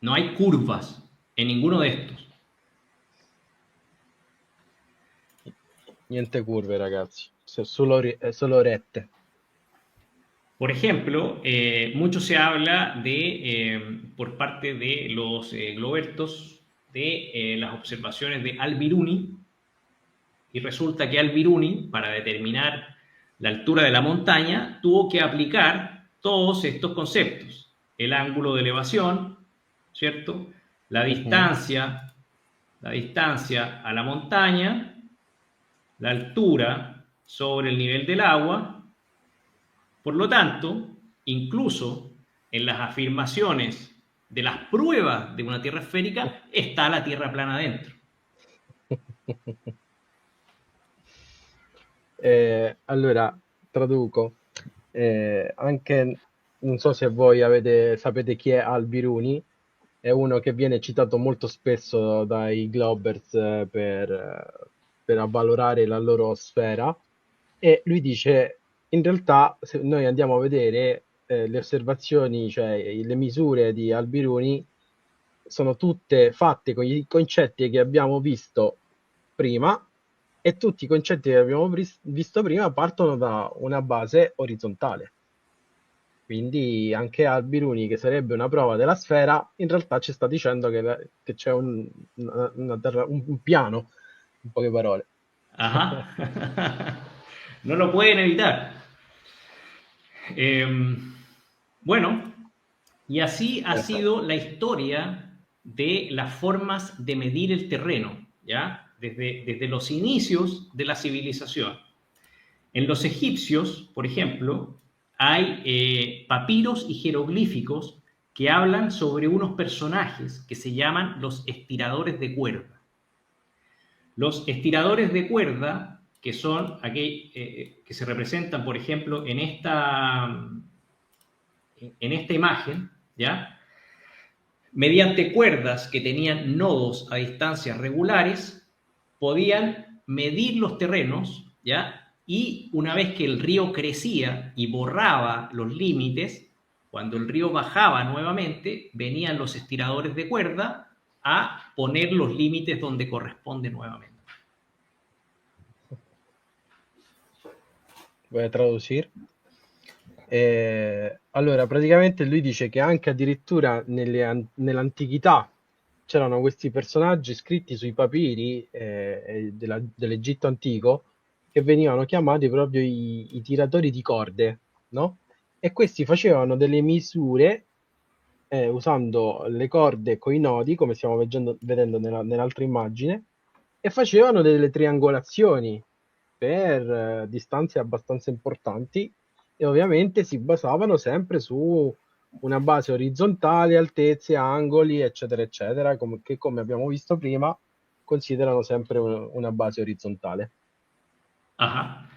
No hay curvas en ninguno de estos. Niente curve, ragazzi, solo rette. Por ejemplo, mucho se habla por parte de los globertos de las observaciones de Al-Biruni, y resulta que Al-Biruni, para determinar la altura de la montaña, tuvo que aplicar todos estos conceptos. El ángulo de elevación, ¿cierto? La Ujú. distancia a la montaña, la altura sobre el nivel del agua. Por lo tanto, incluso en las afirmaciones de las pruebas de una Tierra esférica está la Tierra plana dentro. Allora, traduco. Anche, non so se voi sapete chi è Albiruni, è uno che viene citato molto spesso dai Globbers per avvalorare la loro sfera, e lui dice, in realtà, se noi andiamo a vedere le osservazioni, cioè le misure di Albiruni, sono tutte fatte con i concetti che abbiamo visto prima, e tutti i concetti che abbiamo visto prima partono da una base orizzontale. Quindi anche Albiruni, che sarebbe una prova della sfera, in realtà ci sta dicendo che c'è un piano, in poche parole. Ajá. No lo pueden evitar. Bueno, y así ha sido la historia de las formas de medir el terreno, ¿ya? Desde los inicios de la civilización. En los egipcios, por ejemplo, hay papiros y jeroglíficos que hablan sobre unos personajes que se llaman los estiradores de cuerda. Los estiradores de cuerda, que son aquellos que se representan, por ejemplo, en esta imagen, ¿ya? Mediante cuerdas que tenían nodos a distancias regulares, podían medir los terrenos, ¿ya? Y una vez que el río crecía y borraba los límites, cuando el río bajaba nuevamente, venían los estiradores de cuerda a poner los límites donde corresponde nuevamente. Vuoi traducir? Allora, praticamente lui dice che anche addirittura nell'antichità c'erano questi personaggi scritti sui papiri dell'Egitto antico, che venivano chiamati proprio i tiratori di corde, no? E questi facevano delle misure usando le corde con i nodi, come stiamo vedendo nell'altra immagine, e facevano delle triangolazioni per distanze abbastanza importanti, e ovviamente si basavano sempre su una base orizzontale, altezze, angoli, eccetera, eccetera, che come abbiamo visto prima considerano sempre una base orizzontale. Ajá.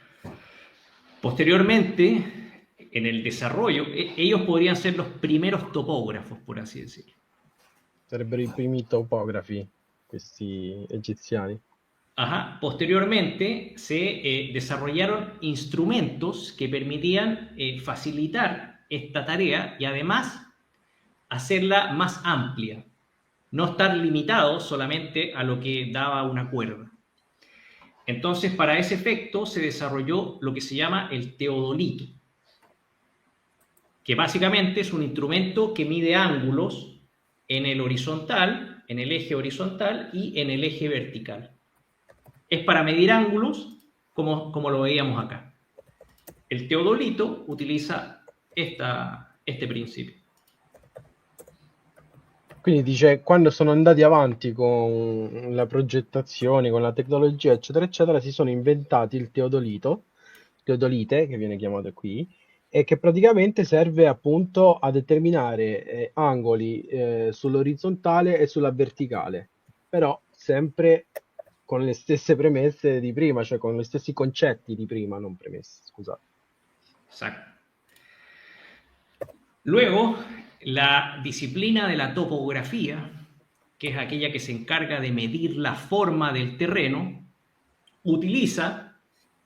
Posteriormente, en el desarrollo, ellos podrían ser los primeros topógrafos, por así decirlo. Sarebbero i primi topografi, questi egiziani. Ajá. Posteriormente se desarrollaron instrumentos que permitían facilitar esta tarea y además hacerla más amplia, no estar limitados solamente a lo que daba una cuerda. Entonces, para ese efecto se desarrolló lo que se llama el teodolito, que básicamente es un instrumento que mide ángulos en el horizontal, en el eje horizontal y en el eje vertical. Es para medir ángulos como lo veíamos acá. El teodolito utiliza este principio. Quindi dice, quando sono andati avanti con la progettazione, con la tecnologia, eccetera, eccetera, si sono inventati il teodolite, che viene chiamato qui, e che praticamente serve appunto a determinare angoli sull'orizzontale e sulla verticale, però sempre con le stesse premesse di prima, cioè con gli stessi concetti di prima, non premesse, scusate. Exacto. Luego, la disciplina de la topografía, que es aquella que se encarga de medir la forma del terreno, utiliza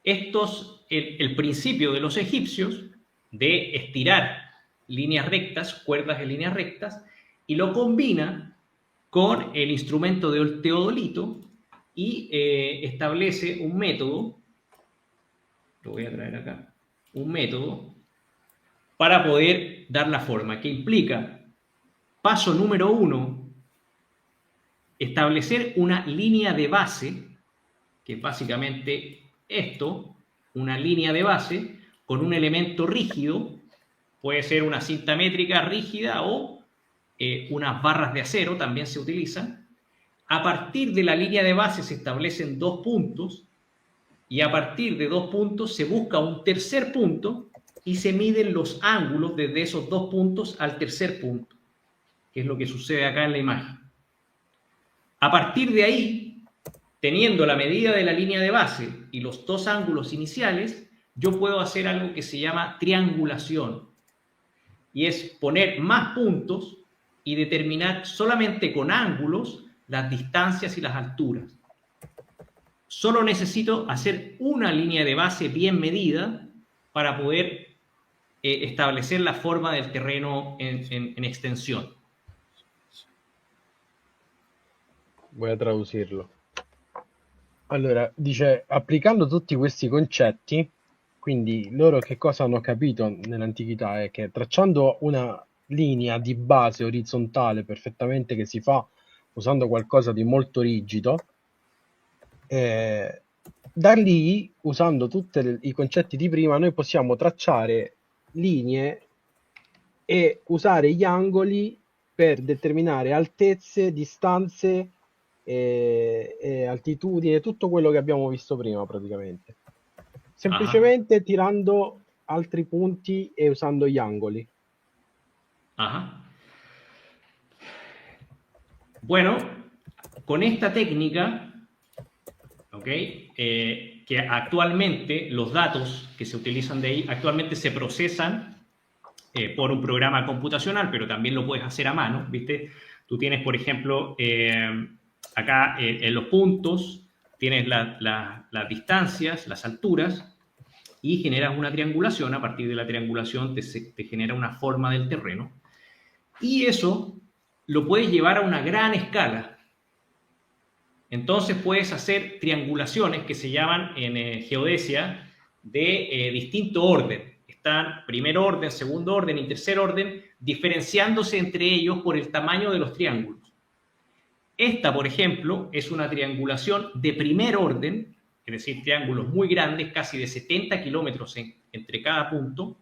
el principio de los egipcios de estirar líneas rectas, cuerdas de líneas rectas, y lo combina con el instrumento del teodolito y establece un método, lo voy a traer acá, un método para poder dar la forma, que implica, paso número 1, establecer una línea de base, que es básicamente esto, una línea de base con un elemento rígido, Puede ser una cinta métrica rígida o unas barras de acero también se utilizan. A partir de la línea de base se establecen 2 puntos y a partir de 2 puntos se busca un tercer punto y se miden los ángulos desde esos 2 puntos al tercer punto, que es lo que sucede acá en la imagen. A partir de ahí, teniendo la medida de la línea de base y los 2 ángulos iniciales, yo puedo hacer algo que se llama triangulación. Y es poner más puntos y determinar solamente con ángulos las distancias y las alturas. Solo necesito hacer una línea de base bien medida para poder establecer la forma del terreno en extensión. Voy a traducirlo. Allora, dice, applicando tutti questi concetti, quindi loro che cosa hanno capito nell'antichità è che tracciando una linea di base orizzontale perfettamente che si fa usando qualcosa di molto rigido, da lì, usando tutti i concetti di prima, noi possiamo tracciare linee e usare gli angoli per determinare altezze, distanze e altitudine, tutto quello che abbiamo visto prima praticamente. Semplicemente tirando altri punti e usando gli angoli. Ajá. Bueno, con esta técnica, ¿okay? Que actualmente los datos que se utilizan de ahí actualmente se procesan por un programa computacional, pero también lo puedes hacer a mano, ¿viste? Tú tienes, por ejemplo, acá en los puntos, tienes las distancias, las alturas, y generas una triangulación. A partir de la triangulación te genera una forma del terreno. Y eso lo puedes llevar a una gran escala. Entonces puedes hacer triangulaciones que se llaman en geodesia de distinto orden. Están primer orden, segundo orden y tercer orden, diferenciándose entre ellos por el tamaño de los triángulos. Esta, por ejemplo, es una triangulación de primer orden, es decir, triángulos muy grandes, casi de 70 kilómetros entre cada punto,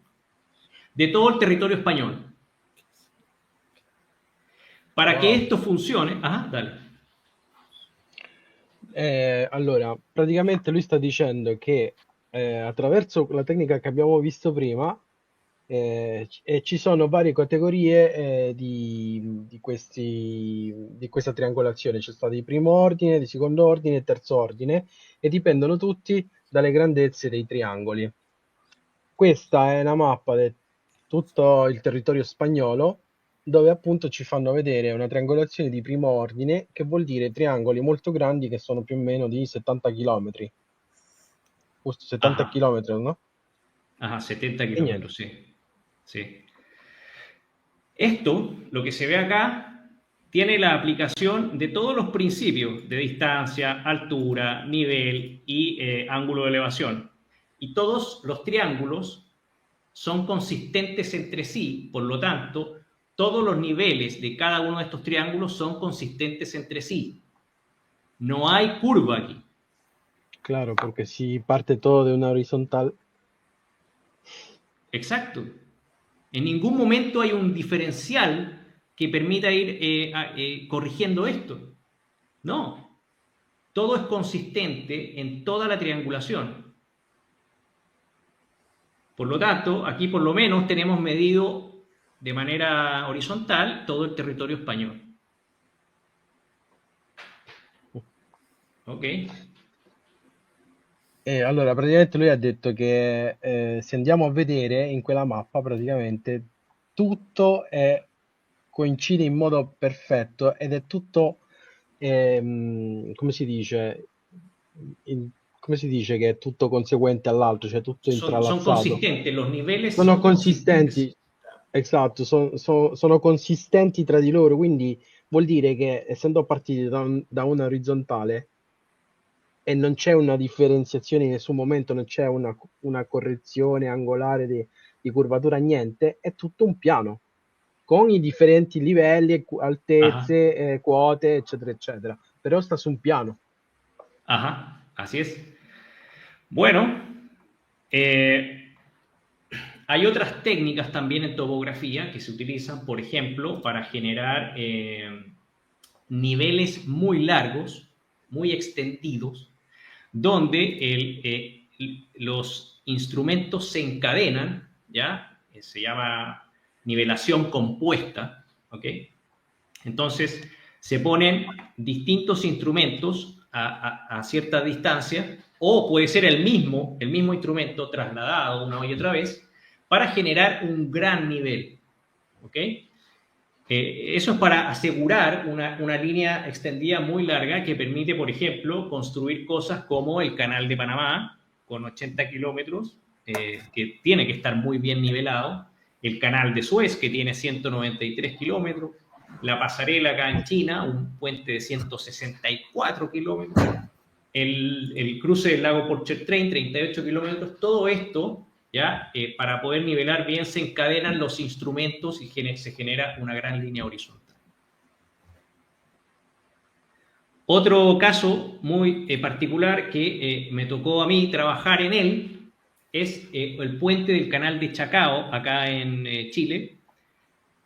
de todo el territorio español. Para que esto funcione... dale. Allora, praticamente lui sta dicendo che attraverso la tecnica che abbiamo visto prima ci sono varie categorie di questa triangolazione. C'è stato di primo ordine, di secondo ordine e terzo ordine e dipendono tutti dalle grandezze dei triangoli. Questa è una mappa di tutto il territorio spagnolo dove appunto ci fanno vedere una triangolazione di primo ordine, che vuol dire triangoli molto grandi che sono più o meno di 70 km. Giusto, 70 km, ¿no? Ajá, 70 kilómetros, sí. Esto, lo que se ve acá, tiene la aplicación de todos los principios de distancia, altura, nivel y ángulo de elevación. Y todos los triángulos son consistentes entre sí, por lo tanto, todos los niveles de cada uno de estos triángulos son consistentes entre sí. No hay curva aquí. Claro, porque si parte todo de una horizontal. Exacto. En ningún momento hay un diferencial que permita ir corrigiendo esto. No. Todo es consistente en toda la triangulación. Por lo tanto, aquí por lo menos tenemos medido de manera horizontal todo el territorio español. Ok. Allora, praticamente lui ha detto che se andiamo a vedere in quella mappa, praticamente tutto coincide in modo perfetto ed è tutto, come si dice, come si dice che è tutto conseguente all'altro, cioè tutto intralazzato. Sono consistenti, los niveles sono consistenti. Esatto, sono consistenti tra di loro, quindi vuol dire che essendo partiti da una orizzontale e non c'è una differenziazione in nessun momento, non c'è una correzione angolare di curvatura, niente, è tutto un piano, con i differenti livelli, altezze, quote, eccetera, eccetera, però sta su un piano. Ajá, así es. Bueno, Hay otras técnicas también en topografía que se utilizan, por ejemplo, para generar niveles muy largos, muy extendidos, donde los instrumentos se encadenan, ¿ya? Se llama nivelación compuesta, ¿ok? Entonces, se ponen distintos instrumentos a cierta distancia, o puede ser el mismo instrumento trasladado una y otra vez, para generar un gran nivel, ¿ok? Eso es para asegurar una línea extendida muy larga que permite, por ejemplo, construir cosas como el Canal de Panamá, con 80 kilómetros, que tiene que estar muy bien nivelado, el Canal de Suez, que tiene 193 kilómetros, la pasarela acá en China, un puente de 164 kilómetros, el cruce del lago Pontchartrain, 38 kilómetros, todo esto, ¿ya? Para poder nivelar bien se encadenan los instrumentos y se genera una gran línea horizontal. Otro caso muy particular que me tocó a mí trabajar en él es el puente del canal de Chacao, acá en Chile,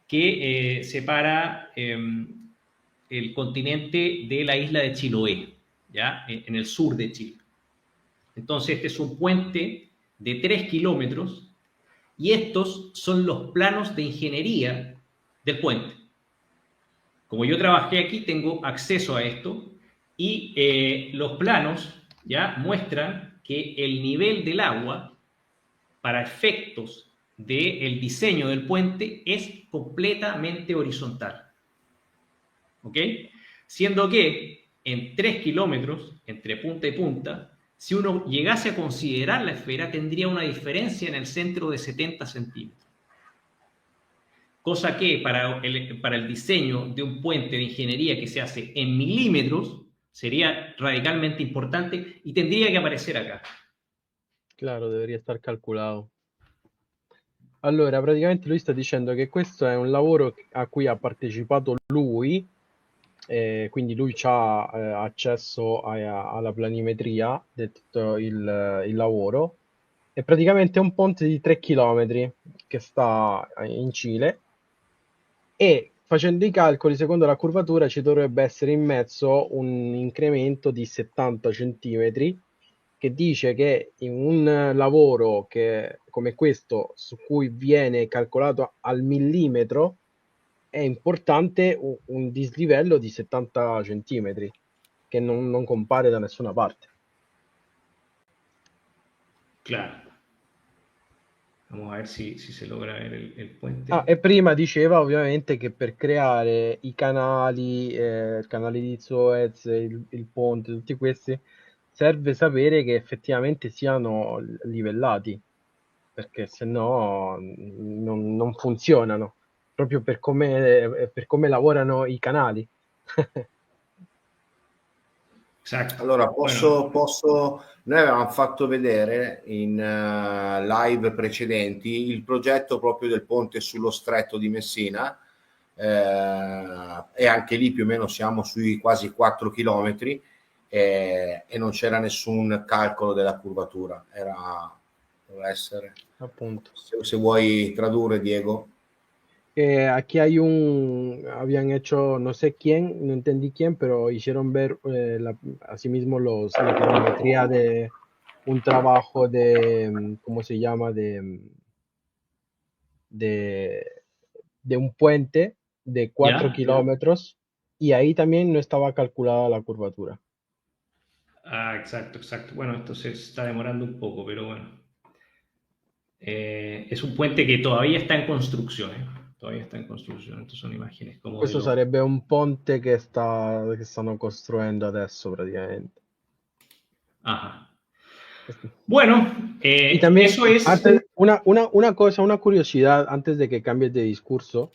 que separa el continente de la isla de Chiloé, ¿ya? En el sur de Chile. Entonces, este es un puente de 3 kilómetros y estos son los planos de ingeniería del puente. Como yo trabajé aquí, tengo acceso a esto y los planos ya muestran que el nivel del agua para efectos del diseño del puente es completamente horizontal. ¿Ok? Siendo que en 3 kilómetros, entre punta y punta, si uno llegase a considerar la esfera, tendría una diferencia en el centro de 70 centímetros. Cosa que para el diseño de un puente de ingeniería que se hace en milímetros sería radicalmente importante y tendría que aparecer acá. Claro, deveria estar calcolato. Allora, praticamente lui sta dicendo che questo è un lavoro a cui ha partecipato lui, quindi lui ha accesso alla planimetria di tutto il lavoro. È praticamente un ponte di 3 km che sta in Cile e facendo i calcoli, secondo la curvatura, ci dovrebbe essere in mezzo un incremento di 70 centimetri che dice che in un lavoro come questo, su cui viene calcolato al millimetro, è importante un dislivello di 70 centimetri, che non compare da nessuna parte. Claro. Vamos a ver si se logra ver el puente. E prima diceva ovviamente che per creare i canali, il canale di Suez, il ponte, tutti questi, serve sapere che effettivamente siano livellati, perché se no non funzionano, proprio per come lavorano i canali. Exacto. Allora, noi avevamo fatto vedere in live precedenti il progetto proprio del ponte sullo stretto di Messina, e anche lì più o meno siamo sui quasi 4 chilometri e non c'era nessun calcolo della curvatura, doveva essere. Appunto. Se vuoi tradurre, Diego. Aquí habían hecho, no sé quién, no entendí quién, pero hicieron ver asimismo la planimetría de un trabajo de, ¿cómo se llama? De un puente de 4 ¿Ya? kilómetros y ahí también no estaba calculada la curvatura. Exacto. Bueno, esto se está demorando un poco, pero bueno. Es un puente che todavía está en construcción. Todavía está en construcción. Estas son imágenes como Questo sarebbe un ponte che stanno costruendo adesso praticamente. Ajá. Bueno, y también eso es... una cosa, una curiosidad antes de que cambies de discurso,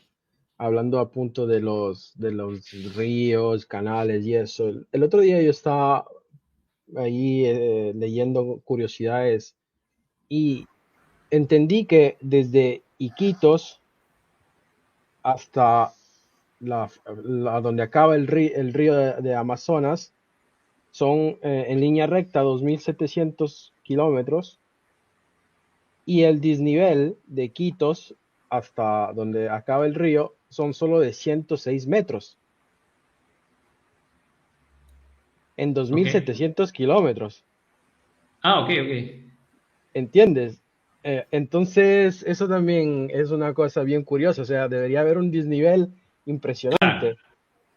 hablando appunto de los ríos, canales y eso. El otro día yo estaba ahí leyendo curiosidades y entendí que desde Iquitos hasta donde acaba el río de Amazonas son en línea recta 2.700 kilómetros y el desnivel de Iquitos hasta donde acaba el río son solo de 106 metros en Ok. 2.700 kilómetros. Ah, ok, ok. ¿Entiendes? Entonces, eso también es una cosa bien curiosa, o sea, debería haber un desnivel Claro, impresionante. O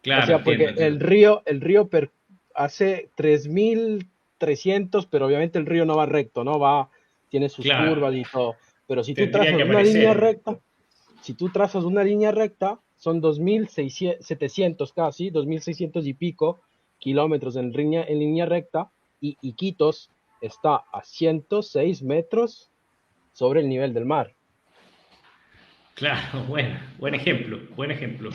claro, sea, porque entiendo, entiendo. hace 3.300, pero obviamente el río no va recto, ¿no? Tiene sus Claro, curvas y todo. Pero si tú tendría trazas que una línea aparecer. recta, si tú trazas una línea recta, son 2.700 casi, 2.600 y pico kilómetros en línea recta, y Iquitos está a 106 metros sobre el nivel del mar. Claro, bueno, buen ejemplo, buen ejemplo.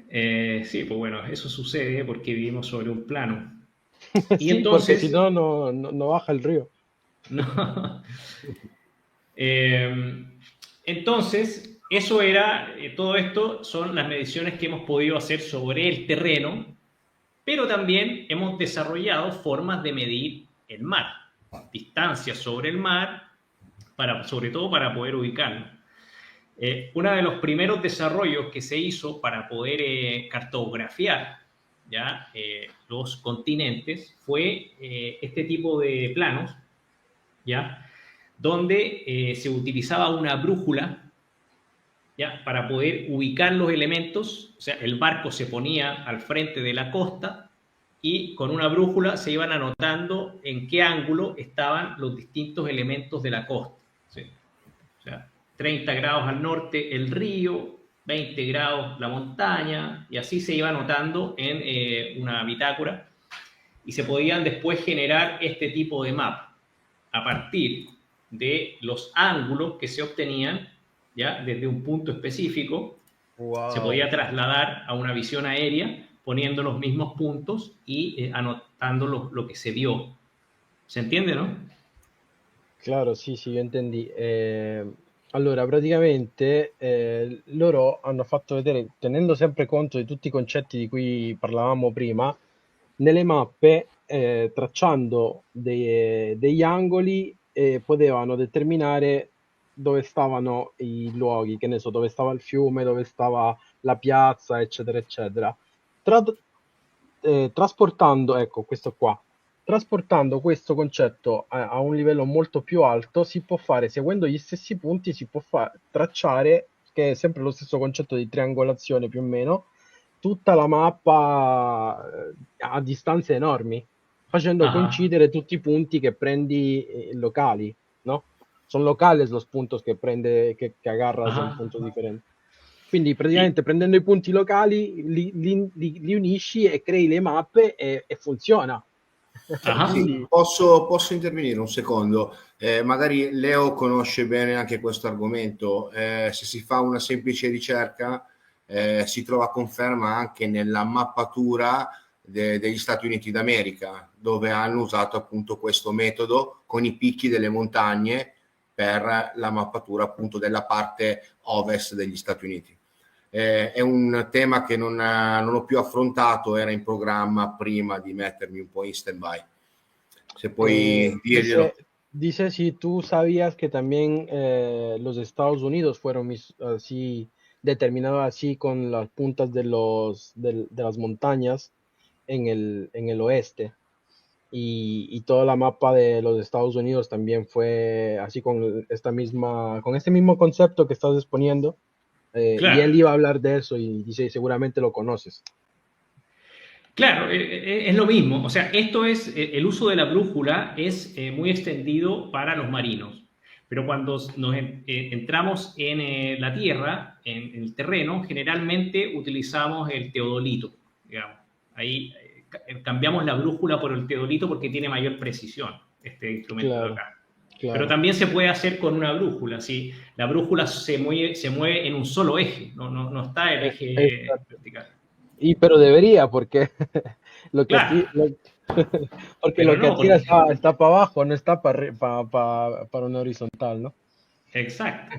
Sí, pues bueno, eso sucede porque vivimos sobre un plano. Y Sí, porque si entonces, no, no baja el río. no. Eh, entonces, eso era, todo esto son las mediciones que hemos podido hacer sobre el terreno, pero también hemos desarrollado formas de medir el mar, distancias sobre el mar, sobre todo para poder ubicarlo. Uno de los primeros desarrollos que se hizo para poder cartografiar ¿ya? Los continentes fue este tipo de planos, ¿ya? Donde se utilizaba una brújula ¿ya? Para poder ubicar los elementos, o sea, el barco se ponía al frente de la costa y con una brújula se iban anotando en qué ángulo estaban los distintos elementos de la costa. ¿Sí? O sea, 30 grados al norte el río, 20 grados la montaña, y así se iba anotando en una bitácora y se podían después generar este tipo de mapa a partir de los ángulos que se obtenían ya desde un punto específico, se Wow. podía trasladar a una visión aérea poniendo los mismos puntos y anotando lo que se vio. ¿Se entiende, no? Claro, sì, sì, io intendi. Allora, praticamente loro hanno fatto vedere, tenendo sempre conto di tutti i concetti di cui parlavamo prima, nelle mappe, tracciando degli angoli, potevano determinare dove stavano i luoghi, che ne so, dove stava il fiume, dove stava la piazza, eccetera, eccetera. Tra- Trasportando, ecco, questo qua. Trasportando questo concetto a un livello molto più alto, si può fare, seguendo gli stessi punti, si può tracciare, che è sempre lo stesso concetto di triangolazione più o meno, tutta la mappa a distanze enormi, facendo Ajá, coincidere tutti i punti che prendi locali, ¿no? Son locales los puntos que prende, que agarras en ajá. puntos differenti. Quindi Y, praticamente prendendo i punti locali li unisci e crei le mappe e funziona. ajá. Sì, Quindi posso intervenire un secondo? Magari Leo conosce bene anche questo argomento. Se si fa una semplice ricerca, si trova conferma anche nella mappatura degli Stati Uniti d'America, dove hanno usato appunto questo metodo con i picchi delle montagne per la mappatura appunto della parte ovest degli Stati Uniti. È un tema che non ho più affrontato, era in programma prima di mettermi un po' in stand-by. Se puoi dirglielo. dice si tú sabías que también los Estados Unidos fueron así determinados así con las puntas de las montañas en el oeste. Y toda la mapa de los Estados Unidos también fue así con este mismo concepto que estás exponiendo. Y Claro, él iba a hablar de eso y dice, seguramente lo conoces. claro, es lo mismo. O sea, esto es, el uso de la brújula es muy extendido para los marinos. Pero cuando entramos en la tierra, en el terreno, generalmente utilizamos el teodolito, digamos. Ahí cambiamos la brújula por el teodolito porque tiene mayor precisión, este instrumento de Claro, acá. Pero claro. también se puede hacer con una brújula, ¿sí? La brújula se mueve en un solo eje, no está el eje Exacto. vertical. Y pero debería, porque lo que Claro, porque pero lo que no, tira porque está para abajo, no está para una horizontal, ¿no? exacto,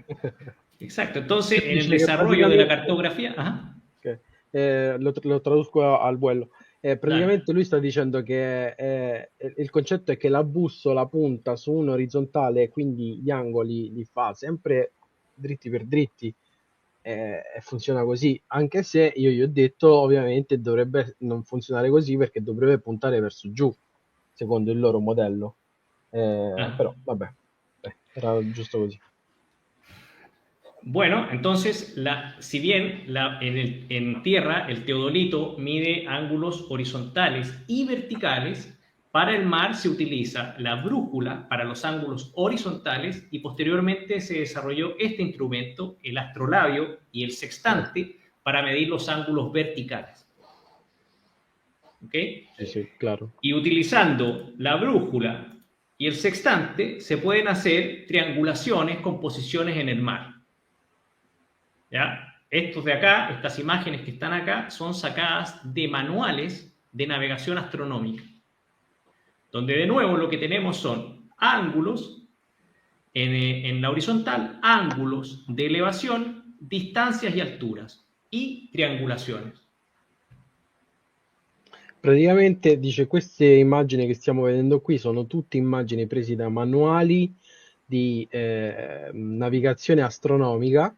exacto. Entonces, en el Dice que desarrollo de la básicamente, cartografía, ajá, que, lo traduzco al vuelo. Dale. Praticamente lui sta dicendo che il concetto è che la bussola punta su un orizzontale e quindi gli angoli li fa sempre dritti per dritti e funziona così, anche se io gli ho detto ovviamente dovrebbe non funzionare così perché dovrebbe puntare verso giù, secondo il loro modello. Ah. Però vabbè, era giusto così. Bueno, entonces, si bien en tierra el teodolito mide ángulos horizontales y verticales, para el mar se utiliza la brújula para los ángulos horizontales y posteriormente se desarrolló este instrumento, el astrolabio y el sextante, para medir los ángulos verticales. ¿Ok? Sì, sì, claro. Y utilizando la brújula y el sextante se pueden hacer triangulaciones con posiciones en el mar. ¿Ya? Estos de acá, estas imágenes que están acá, son sacadas de manuales de navegación astronómica, donde de nuevo lo que tenemos son ángulos en la horizontal, ángulos de elevación, distancias y alturas y triangulaciones. Praticamente dice queste immagini che stiamo vedendo qui sono tutte immagini prese da manuali di navigazione astronomica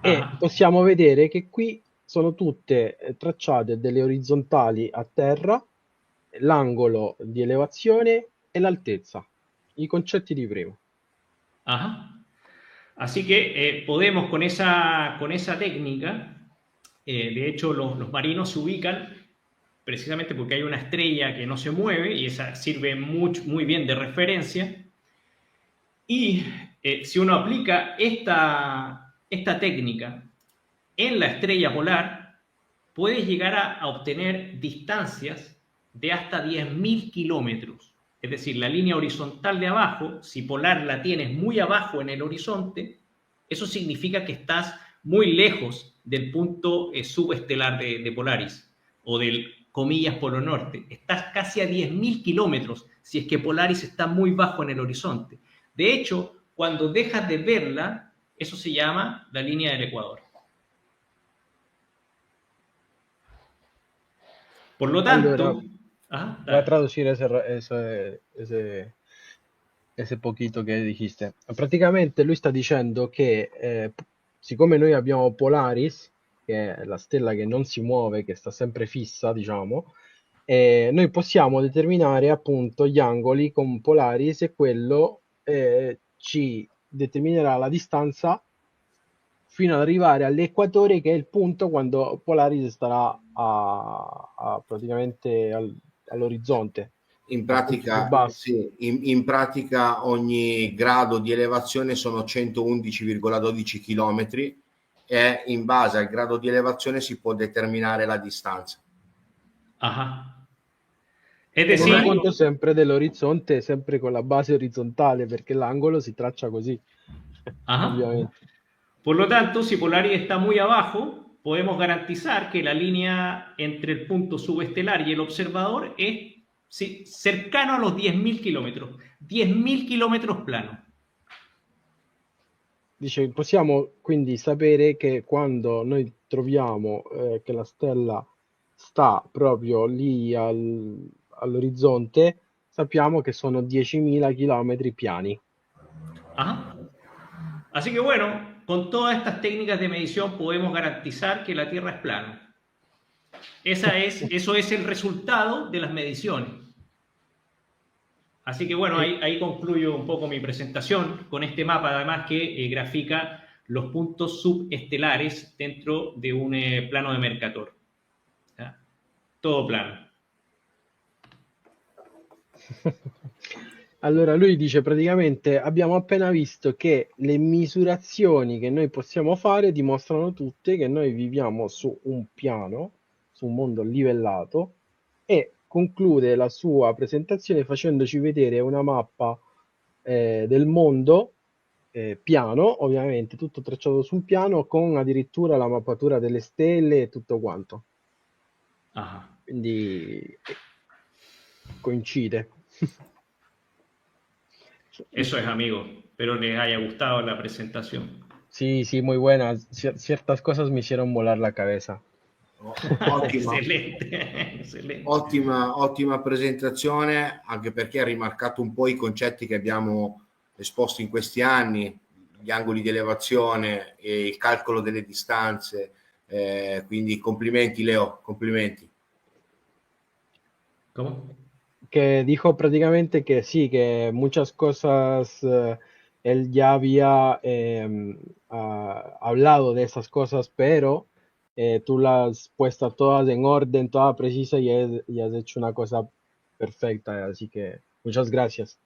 e Ajá. possiamo vedere che qui sono tutte tracciate delle orizzontali a terra, l'angolo di elevazione e l'altezza, i concetti di prima. Ajá. Así que podemos con esa técnica, de hecho los marinos se ubican precisamente porque hay una estrella que no se mueve y esa sirve muy bien de referencia. Y si uno aplica esta técnica en la estrella polar, puedes llegar a obtener distancias de hasta 10.000 kilómetros. Es decir, la línea horizontal de abajo, si polar la tienes muy abajo en el horizonte, eso significa que estás muy lejos del punto subestelar de Polaris o del, comillas, Polo Norte. Estás casi a 10.000 kilómetros si es que Polaris está muy bajo en el horizonte. De hecho, cuando dejas de verla, eso se llama la línea del Ecuador. Por lo Allora, tanto, voy a dale. traducir ese poquito che dijiste. Praticamente lui sta dicendo che siccome noi abbiamo Polaris, che è la stella che non si muove, che sta sempre fissa, diciamo, noi possiamo determinare appunto gli angoli con Polaris e quello ci determinerà la distanza fino ad arrivare all'equatore, che è il punto quando Polaris starà praticamente all'orizzonte, In al punto più pratica, basso. sì, in pratica ogni grado di elevazione sono 111,12 km e in base al grado di elevazione si può determinare la distanza. Ajá. Es Tenendo decir, conto sempre dell'orizzonte, sempre con la base orizzontale, perché l'angolo si traccia così, ajá. ovviamente. Por lo tanto, si Polaris está muy abajo, podemos garantizar que la línea entre el punto subestelar y el observador es, sí, cercano a los 10.000 kilómetros. 10.000 kilómetros plano. Dice, possiamo quindi sapere che quando noi troviamo che la stella sta proprio lì all'orizzonte, sappiamo che sono 10.000 chilometri piani. Ajá. Así que bueno, con todas estas técnicas de medición podemos garantizar que la Tierra es plana. Eso es el resultado de las mediciones. Así que bueno, E ahí concluyo un poco mi presentación con este mapa, además que grafica los puntos subestelares dentro de un plano de Mercator. ¿Ya? Todo plano. allora lui dice praticamente abbiamo appena visto che le misurazioni che noi possiamo fare dimostrano tutte che noi viviamo su un piano, su un mondo livellato e conclude la sua presentazione facendoci vedere una mappa del mondo piano, ovviamente tutto tracciato su un piano con addirittura la mappatura delle stelle e tutto quanto. Ajá. Quindi coincide. Eso es, amigo. Espero les haya gustado la presentación. Sí, sí, muy buenas. Ciertas cosas me hicieron volar la cabeza. Ottima, Excelente, excelente. ottima presentazione, anche perché ha rimarcato un po' i concetti che abbiamo esposto in questi anni, gli angoli di elevazione e il calcolo delle distanze. Quindi complimenti Leo, complimenti. ¿Cómo? Que dijo prácticamente que sí, que muchas cosas él ya había hablado de esas cosas, pero tú las has puesto todas en orden, toda precisa y has hecho una cosa perfecta. Así que muchas gracias.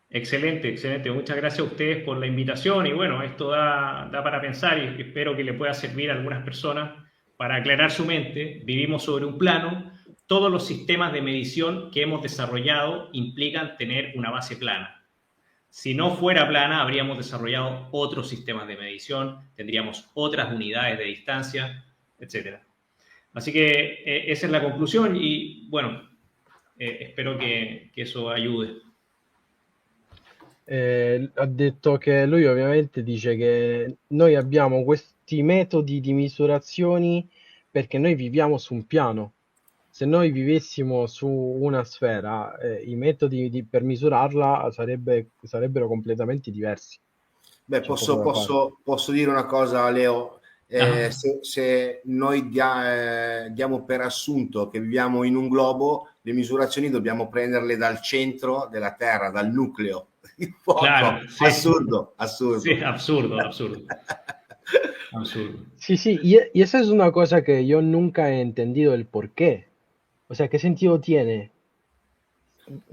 Excelente, excelente. Muchas gracias a ustedes por la invitación y bueno, esto da para pensar y espero que le pueda servir a algunas personas para aclarar su mente. Vivimos sobre un plano. Todos los sistemas de medición que hemos desarrollado implican tener una base plana. Si no fuera plana, habríamos desarrollado otros sistemas de medición, tendríamos otras unidades de distancia, etc. Así que esa es la conclusión y bueno, espero que eso ayude. Ha detto che lui ovviamente dice che noi abbiamo questi metodi di misurazioni perché noi viviamo su un piano. Se noi vivessimo su una sfera, i metodi per misurarla sarebbero completamente diversi. Beh, C'è poco da fare. posso dire una cosa, Leo. Ah, Se noi diamo per assunto che viviamo in un globo, le misurazioni dobbiamo prenderle dal centro della Terra, dal nucleo. Il fuoco, claro, sí, assurdo, sí, assurdo. absurdo, absurdo, absurdo. Sí, sí, y esa es una cosa que yo nunca he entendido el por qué. O sea, ¿qué sentido tiene?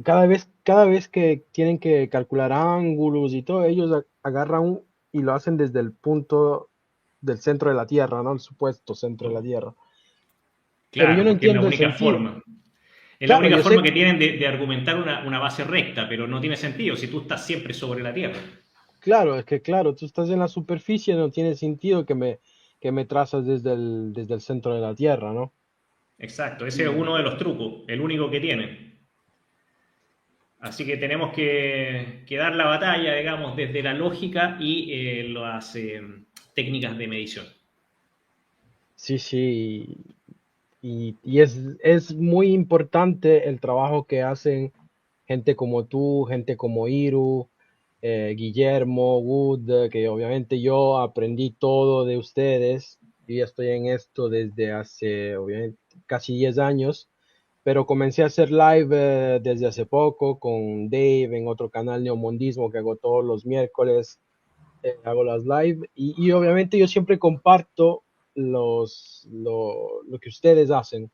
Cada vez que tienen que calcular ángulos y todo, ellos agarran y lo hacen desde el punto del centro de la Tierra, ¿no? El supuesto centro de la Tierra. Pero yo Claro, no porque es la entiendo el única sentido. forma. Es la Claro, única yo forma sé, que tienen de argumentar una base recta, pero no tiene sentido si tú estás siempre sobre la Tierra. claro, es que claro, tú estás en la superficie, no tiene sentido que me trazas desde el centro de la Tierra, ¿no? Exacto, ese es Y uno de los trucos, el único que tiene. Así que tenemos que dar la batalla, digamos, desde la lógica y las técnicas de medición. sí, sí, y es muy importante el trabajo que hacen gente como tú, gente como Iru, Guillermo, Wood, que obviamente yo aprendí todo de ustedes. Yo ya estoy en esto desde hace, obviamente, casi 10 años, pero comencé a hacer live desde hace poco con Dave en otro canal Neomondismo que hago todos los miércoles. Hago las live y obviamente yo siempre comparto lo que ustedes hacen,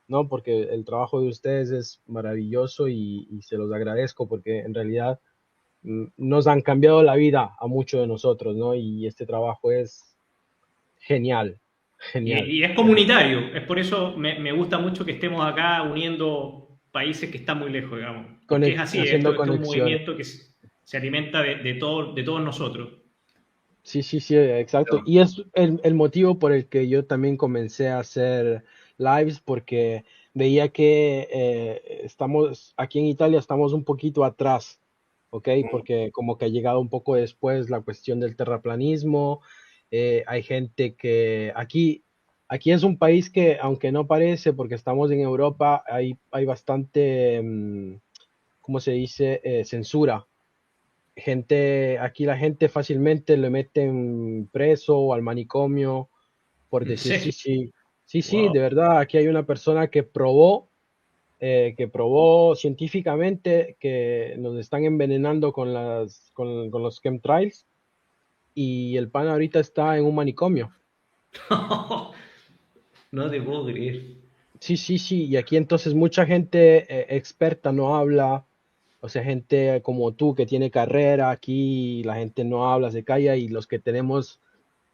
¿no? Porque el trabajo de ustedes es maravilloso y se los agradezco porque en realidad nos han cambiado la vida a muchos de nosotros, ¿no? Y este trabajo es genial, genial. Y es comunitario, es por eso me gusta mucho que estemos acá uniendo países que están muy lejos, digamos, porque es así, Haciendo esto es un conexiones. movimiento que se alimenta de todos nosotros. Sí, sí, sí, exacto. Y es el motivo por el que yo también comencé a hacer lives, porque veía que estamos, aquí en Italia estamos un poquito atrás, ¿ok? Porque como que ha llegado un poco después la cuestión del terraplanismo. Hay gente que aquí es un país que, aunque no parece, porque estamos en Europa, hay bastante, ¿cómo se dice? Censura. Aquí la gente fácilmente le meten preso o al manicomio por ¿En decir sí, serio? sí, sí, sí, Wow. de verdad, aquí hay una persona que probó científicamente que nos están envenenando con los chemtrails y el pan ahorita está en un manicomio. No te puedo creer. Sí, sí, sí, y aquí entonces mucha gente experta no habla, o sea, gente como tú que tiene carrera aquí, la gente no habla, se calla y los que tenemos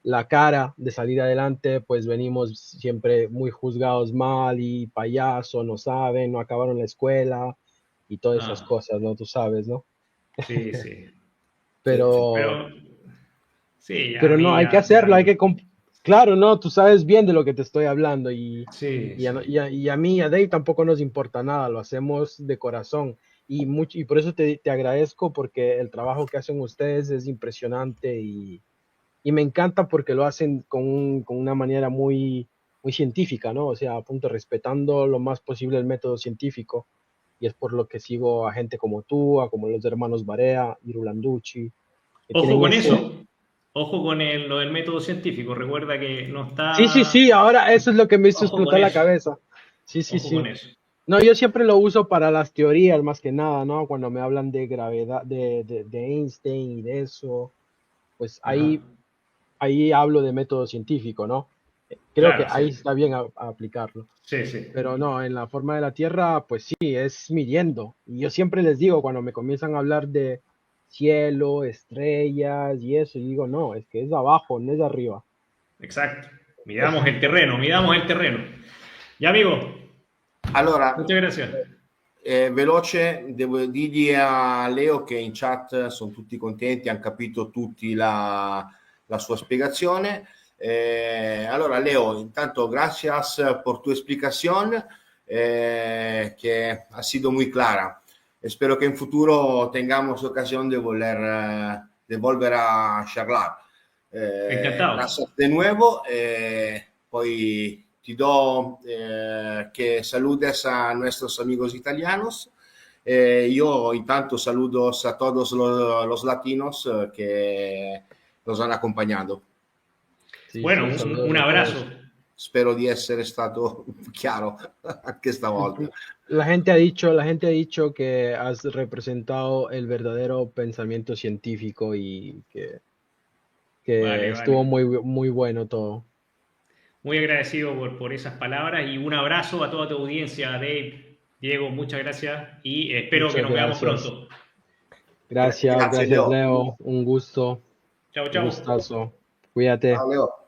la cara de salir adelante, pues venimos siempre muy juzgados mal y payaso, no saben, no acabaron la escuela y todas esas Ah, cosas, ¿no? Tú sabes, ¿no? sí, sí. Sì, sì. Pero, Pero sí, a pero no, mí hay que ya, hacerlo, claro, no, tú sabes bien de lo que te estoy hablando sí, y, a, sí. y a mí y a Dave tampoco nos importa nada, lo hacemos de corazón y por eso te agradezco porque el trabajo que hacen ustedes es impresionante y me encanta porque lo hacen con una manera muy, muy científica, ¿no? O sea, a punto respetando lo más posible el método científico. Y es por lo que sigo a gente como tú, a como los hermanos Barea, Irulanducci, que Ojo tienen con ese... eso, ojo con lo del método científico. Recuerda que no Sí, sí, está. sí, ahora eso es lo que me hizo Ojo con explotar la eso, cabeza. Sí, sí, ojo con sí. eso. No, yo siempre lo uso para las teorías más que nada, ¿no? Cuando me hablan de gravedad, de Einstein y de eso, pues Ajá. ahí hablo de método científico, ¿no? Creo que Claro, ahí sí. está bien a aplicarlo. Sí, sí. Pero no, en la forma de la Tierra, pues sí, es midiendo. Y yo siempre les digo, cuando me comienzan a hablar de cielo, estrellas y eso, y digo, no, es que es de abajo, no es de arriba. Exacto. Midamos el terreno, midamos el terreno. Ya, amigo, Allora, muchas gracias. veloce, devo dirgli a Leo che in chat sono tutti contenti, hanno capito tutti la sua spiegazione. Allora, Leo, intanto gracias por tu explicación, que ha sido muy clara. Espero que en futuro tengamos ocasión de volver a charlar. Encantado. Gracias de nuevo. Poi ti do que saludes a nuestros amigos italianos. Yo intanto saludos a todos los latinos que nos han acompañado. Sí, Bueno, sí, saludos un a todos. abrazo. Spero di essere stato chiaro anche stavolta. La gente ha dicho que has representado el verdadero pensamiento científico y que Vale, estuvo vale. muy, muy bueno todo. Muy agradecido por esas palabras y un abrazo a toda tu audiencia, Dave, Diego, muchas gracias y espero que Muchas nos veamos gracias. pronto. Gracias, Grazie gracias Leo. Leo. Un gusto, Chao, un chao. gustazo. Cuídate. Ciao Leo.